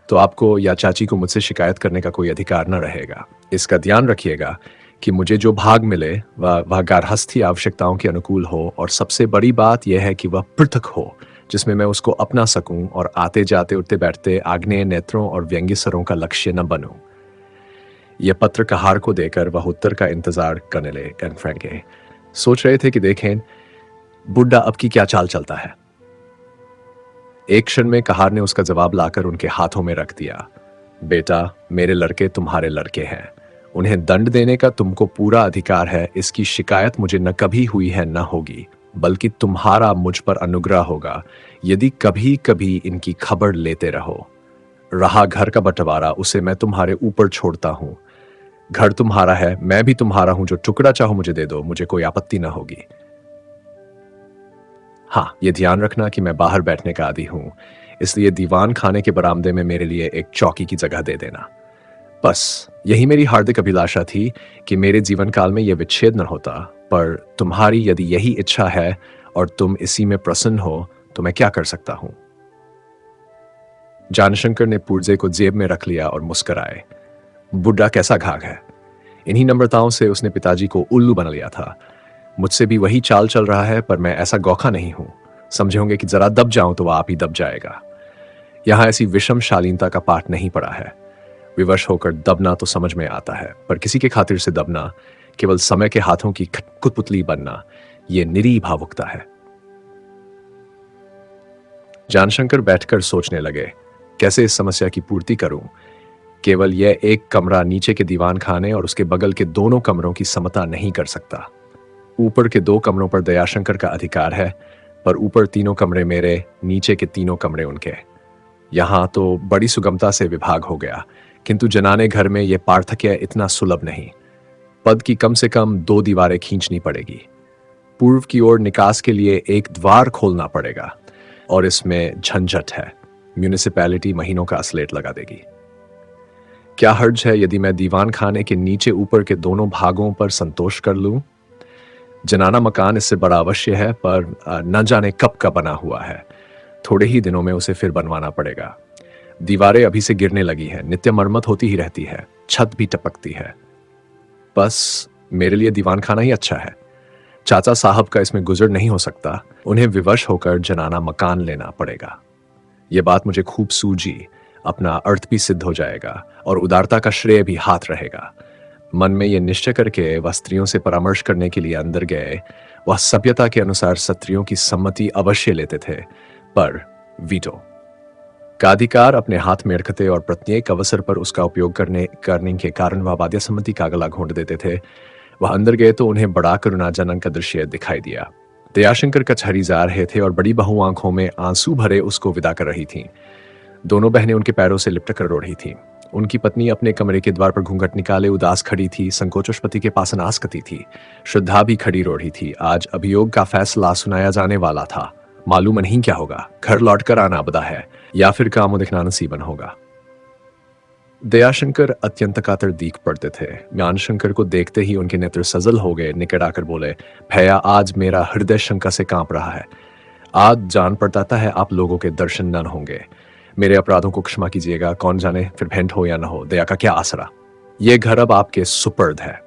तो आपको या चाची को मुझसे शिकायत करने का कोई अधिकार न रहेगा। इसका ध्यान रखिएगा कि मुझे जो भाग मिले वह गारहस्थी आवश्यकताओं के अनुकूल हो, और सबसे बड़ी बात यह है कि वह पृथक हो जिसमें मैं उसको अपना सकूं और आते जाते उठते बैठते आग्नेय नेत्रों और व्यंग्य सरों का लक्ष्य न बनूं। यह पत्र कहार को देकर वह उत्तर का इंतजार करने लगे। सोच रहे थे कि देखें बुड्ढा अब की क्या चाल चलता है। एक क्षण में कहार ने उसका जवाब लाकर उनके हाथों में रख दिया। बेटा, मेरे लड़के तुम्हारे लड़के हैं। उन्हें दंड देने का तुमको पूरा अधिकार है। इसकी शिकायत मुझे न कभी हुई है न होगी, बल्कि तुम्हारा मुझ पर अनुग्रह होगा यदि कभी कभी इनकी खबर लेते रहो। रहा घर का बंटवारा, उसे मैं तुम्हारे ऊपर छोड़ता हूं। घर तुम्हारा है, मैं भी तुम्हारा हूं। जो टुकड़ा चाहो मुझे दे दो, मुझे कोई आपत्ति ना होगी। हाँ, ये ध्यान रखना कि मैं बाहर बैठने का आदी हूं, इसलिए दीवान खाने के बरामदे में मेरे लिए एक चौकी की जगह दे देना। बस यही मेरी हार्दिक अभिलाषा थी कि मेरे जीवन काल में यह विच्छेद न होता, पर तुम्हारी यदि यही इच्छा है और तुम इसी में प्रसन्न हो तो मैं क्या कर सकता हूं। जानशंकर ने पुर्जे को जेब में रख लिया और मुस्कुराए। बुड्ढा कैसा घाघ है। इन्हीं नम्रताओं से उसने पिताजी को उल्लू बना लिया था। मुझसे भी वही चाल चल रहा है, पर मैं ऐसा गौखा नहीं हूं। समझे होंगे कि जरा दब जाऊं तो वह आप ही दब जाएगा। यहां ऐसी विषम शालीनता का पाठ नहीं पड़ा है। विवश होकर दबना तो समझ में आता है, पर किसी के खातिर से दबना, केवल समय के हाथों की कुतपुतली बनना, यह निरी भावुकता है। जानशंकर बैठकर सोचने लगे, कैसे इस समस्या की पूर्ति करूं। केवल यह एक कमरा नीचे के दीवान खाने और उसके बगल के दोनों कमरों की समता नहीं कर सकता। ऊपर के 2 कमरों पर दयाशंकर का अधिकार है, पर ऊपर 3 कमरे मेरे, नीचे के 3 कमरे उनके। यहां तो बड़ी सुगमता से विभाग हो गया, किंतु जनाने घर में यह पार्थक्य इतना सुलभ नहीं। पद की कम से कम 2 दीवारें खींचनी पड़ेगी। पूर्व की ओर निकास के लिए एक द्वार खोलना पड़ेगा, और इसमें झंझट है। म्यूनिसिपैलिटी महीनों का असलेट लगा देगी। क्या हर्ज है यदि मैं दीवान खाने के नीचे ऊपर के दोनों भागों पर संतोष कर लूं। जनाना मकान इससे बड़ा अवश्य है, पर न जाने कब का बना हुआ है। थोड़े ही दिनों में उसे फिर बनवाना पड़ेगा। दीवारें अभी से गिरने लगी हैं, नित्य मरम्मत होती ही रहती है, छत भी टपकती है। बस मेरे लिए दीवान खाना ही अच्छा है। चाचा साहब का इसमें गुजर नहीं हो सकता। उन्हें विवश होकर जनाना मकान लेना पड़ेगा। यह बात मुझे खूब सूझी। अपना अर्थ भी सिद्ध हो जाएगा और उदारता का श्रेय भी हाथ रहेगा। मन में यह निश्चय करके वह स्त्रियों से परामर्श करने के लिए अंदर गए। वह सभ्यता के अनुसार स्त्रियों की सम्मति अवश्य लेते थे, पर वीटो का अधिकार अपने हाथ में रखते और प्रत्येक अवसर पर उसका उपयोग करने के कारण वह बाध्य सम्मति का गला घोंट देते थे। वह अंदर गए तो उन्हें बड़ा करुणाजनक का दृश्य दिखाई दिया। दयाशंकर कचहरी जा रहे थे और बड़ी बहू आंखों में आंसू भरे उसको विदा कर रही थीं। दोनों बहनें उनके पैरों से लिपट कर रो रही थीं। उनकी पत्नी अपने कमरे के द्वार पर घूंघट निकाले उदास खड़ी थी। संकोचोष्पति के पास अनासकती थी। श्रद्धा भी खड़ी रो रही थी। आज अभियोग का फैसला सुनाया जाने वाला था। मालूम नहीं क्या होगा, घर लौटकर आना आपदा है या फिर काम दिखना नसीबन होगा। दयाशंकर अत्यंत कातर दीख पड़ते थे। ज्ञानशंकर को देखते ही उनके नेत्र सजल हो गए। निकट आकर बोले, भैया, आज मेरा हृदय शंका से कांप रहा है। आज जान पड़ता है आप लोगों के दर्शन न होंगे। मेरे अपराधों को क्षमा कीजिएगा। कौन जाने फिर भेंट हो या न हो, दया का क्या आसरा। यह घर अब आपके सुपर्द है।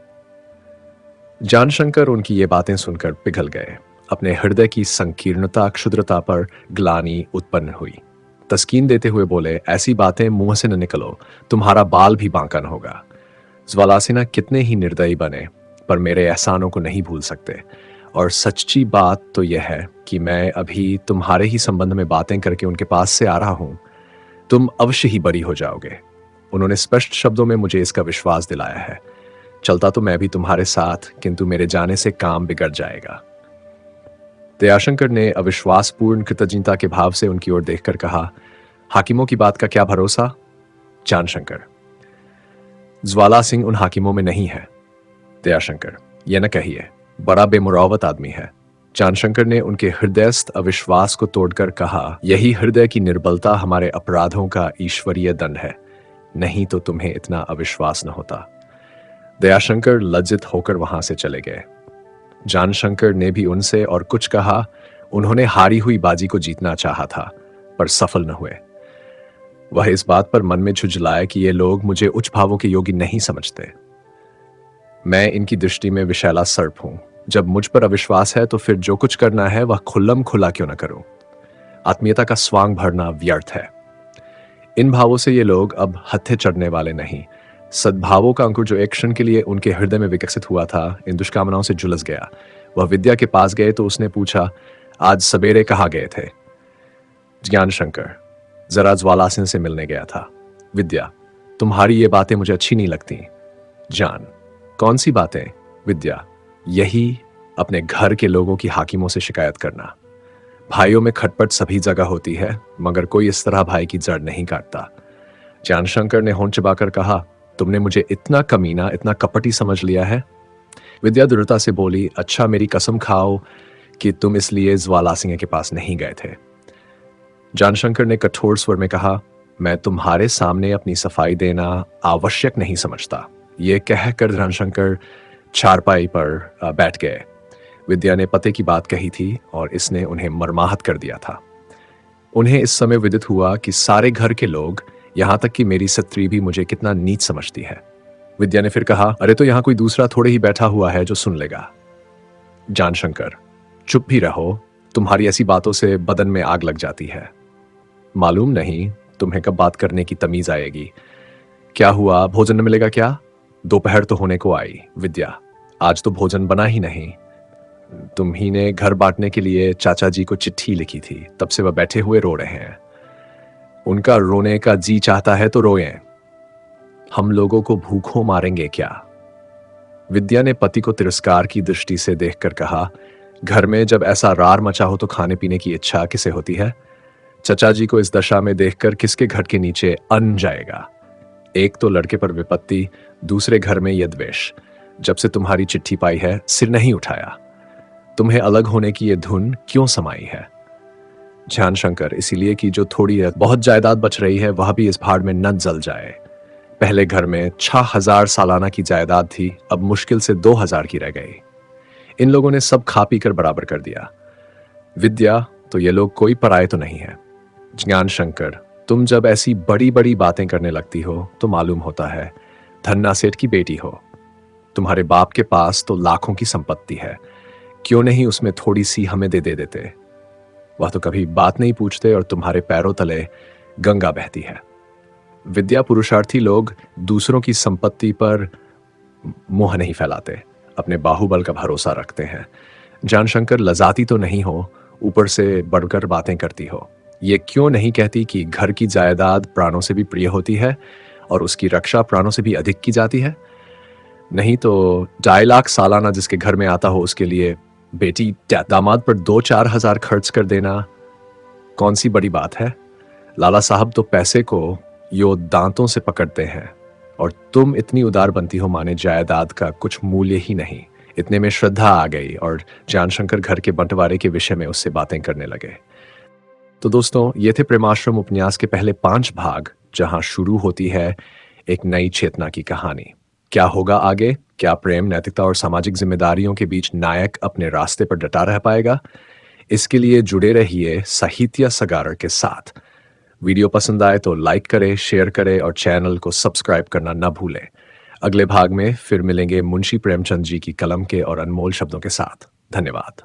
जानशंकर उनकी ये बातें सुनकर पिघल गए। अपने हृदय की संकीर्णता क्षुद्रता पर ग्लानि उत्पन्न हुई। तस्कीन देते हुए बोले, ऐसी बातें मुंह से न निकलो, तुम्हारा बाल भी बांका न होगा। ज्वालासिना कितने ही निर्दयी बने, पर मेरे एहसानों को नहीं भूल सकते। और सच्ची बात तो यह है कि मैं अभी तुम्हारे ही संबंध में बातें करके उनके पास से आ रहा हूं। तुम अवश्य ही बरी हो जाओगे। उन्होंने स्पष्ट शब्दों में मुझे इसका विश्वास दिलाया है। चलता तो मैं भी तुम्हारे साथ, किंतु मेरे जाने से काम बिगड़ जाएगा। दयाशंकर ने अविश्वासपूर्ण कृतज्ञता के भाव से उनकी ओर देखकर कहा, हाकिमों की बात का क्या भरोसा। जानशंकर, ज्वाला सिंह उन हाकिमों में नहीं है। दयाशंकर, यह न कहिए, बड़ा बेमुरावत आदमी है। जानशंकर ने उनके हृदयस्थ अविश्वास को तोड़कर कहा, यही हृदय की निर्बलता हमारे अपराधों का ईश्वरीय दंड है, नहीं तो तुम्हें इतना अविश्वास न होता। दयाशंकर लज्जित होकर वहां से चले गए। जानशंकर ने भी उनसे और कुछ कहा। उन्होंने हारी हुई बाजी को जीतना चाहा था, पर सफल न हुए। वह इस बात पर मन में झुंझलाए कि ये लोग मुझे उच्च भावों के योगी नहीं समझते। मैं इनकी दृष्टि में विशैला सर्प हूं। जब मुझ पर अविश्वास है तो फिर जो कुछ करना है वह खुल्लम खुला क्यों न करूं। आत्मीयता का स्वांग भरना व्यर्थ है। इन भावों से ये लोग अब हत्थे चढ़ने वाले नहीं। सद्भावों का अंकुर जो एक क्षण के लिए उनके हृदय में विकसित हुआ था, इन दुष्कामनाओं से झुलस गया। वह विद्या के पास गए तो उसने पूछा, आज सवेरे कहाँ गए थे। ज्ञान शंकर, जरा ज्वालासन से मिलने गया था। विद्या, तुम्हारी ये बातें मुझे अच्छी नहीं लगती। जान, कौन सी बातें? विद्या, यही अपने घर के लोगों की हाकिमों से शिकायत करना। भाइयों में खटपट सभी जगह होती है, मगर कोई इस तरह भाई की जड़ नहीं काटता। ज्ञानशंकर ने होंठ चबाकर कहा, तुमने मुझे इतना कमीना, इतना कपटी समझ लिया है? विद्या दृढ़ता से बोली, अच्छा मेरी कसम खाओ कि तुम इसलिए ज्वाला सिंह के पास नहीं गए थे। जानशंकर ने कठोर स्वर में कहा, मैं तुम्हारे सामने अपनी सफाई देना आवश्यक नहीं समझता। ये कहकर जानशंकर चारपाई पर बैठ गए। विद्या ने पते की बात कही थी और इसने उन्हें मर्माहत कर दिया था। उन्हें इस समय विदित हुआ कि सारे घर के लोग, यहां तक कि मेरी स्त्री भी मुझे कितना नीच समझती है। विद्या ने फिर कहा, अरे तो यहां कोई दूसरा थोड़े ही बैठा हुआ है जो सुन लेगा। जानशंकर, चुप ही रहो, तुम्हारी ऐसी बातों से बदन में आग लग जाती है। मालूम नहीं तुम्हें कब बात करने की तमीज आएगी। क्या हुआ, भोजन न मिलेगा क्या? दोपहर तो होने को आई। विद्या, आज तो भोजन बना ही नहीं। तुम ही ने घर बांटने के लिए चाचा जी को चिट्ठी लिखी थी, तब से वह बैठे हुए रो रहे हैं। उनका रोने का जी चाहता है तो रोएं। हम लोगों को भूखों मारेंगे क्या? विद्या ने पति को तिरस्कार की दृष्टि से देखकर कहा, घर में जब ऐसा रार मचा हो तो खाने पीने की इच्छा किसे होती है? चचा जी को इस दशा में देखकर किसके घट के नीचे अन्न जाएगा? एक तो लड़के पर विपत्ति, दूसरे घर में यह द्वेष। जब से तुम्हारी चिट्ठी पाई है सिर नहीं उठाया। तुम्हें अलग होने की यह धुन क्यों समाई है? ध्यानशंकर, इसीलिए कि जो थोड़ी बहुत जायदाद बच रही है वह भी इस भाड़ में न जल जाए। पहले घर में 6,000 सालाना की जायदाद थी, अब मुश्किल से 2,000 की रह गई। इन लोगों ने सब खा पी कर बराबर कर दिया। विद्या, तो ये लोग कोई पराये तो नहीं है। ज्ञानशंकर, तुम जब ऐसी बड़ी बड़ी बातें करने लगती हो तो मालूम होता है धन्ना सेठ की बेटी हो। तुम्हारे बाप के पास तो लाखों की संपत्ति है, क्यों नहीं उसमें थोड़ी सी हमें दे देते? वह तो कभी बात नहीं पूछते और तुम्हारे पैरों तले गंगा बहती है। विद्या, पुरुषार्थी लोग दूसरों की संपत्ति पर मुंह नहीं फैलाते, अपने बाहुबल का भरोसा रखते हैं। जानशंकर, लजाती तो नहीं हो, ऊपर से बढ़कर बातें करती हो। ये क्यों नहीं कहती कि घर की जायदाद प्राणों से भी प्रिय होती है और उसकी रक्षा प्राणों से भी अधिक की जाती है? नहीं तो 2.5 लाख सालाना जिसके घर में आता हो उसके लिए बेटी दामाद पर 2-4 हजार खर्च कर देना कौन सी बड़ी बात है? लाला साहब तो पैसे को यो दांतों से पकड़ते हैं और तुम इतनी उदार बनती हो माने जायदाद का कुछ मूल्य ही नहीं। इतने में श्रद्धा आ गई और जानशंकर घर के बंटवारे के विषय में उससे बातें करने लगे। तो दोस्तों, ये थे प्रेमाश्रम उपन्यास के पहले 5 भाग, जहां शुरू होती है एक नई चेतना की कहानी। क्या होगा आगे? क्या प्रेम, नैतिकता और सामाजिक जिम्मेदारियों के बीच नायक अपने रास्ते पर डटा रह पाएगा? इसके लिए जुड़े रहिए साहित्य सगार के साथ। वीडियो पसंद आए तो लाइक करें, शेयर करें और चैनल को सब्सक्राइब करना न भूलें। अगले भाग में फिर मिलेंगे मुंशी प्रेमचंद जी की कलम के और अनमोल शब्दों के साथ। धन्यवाद।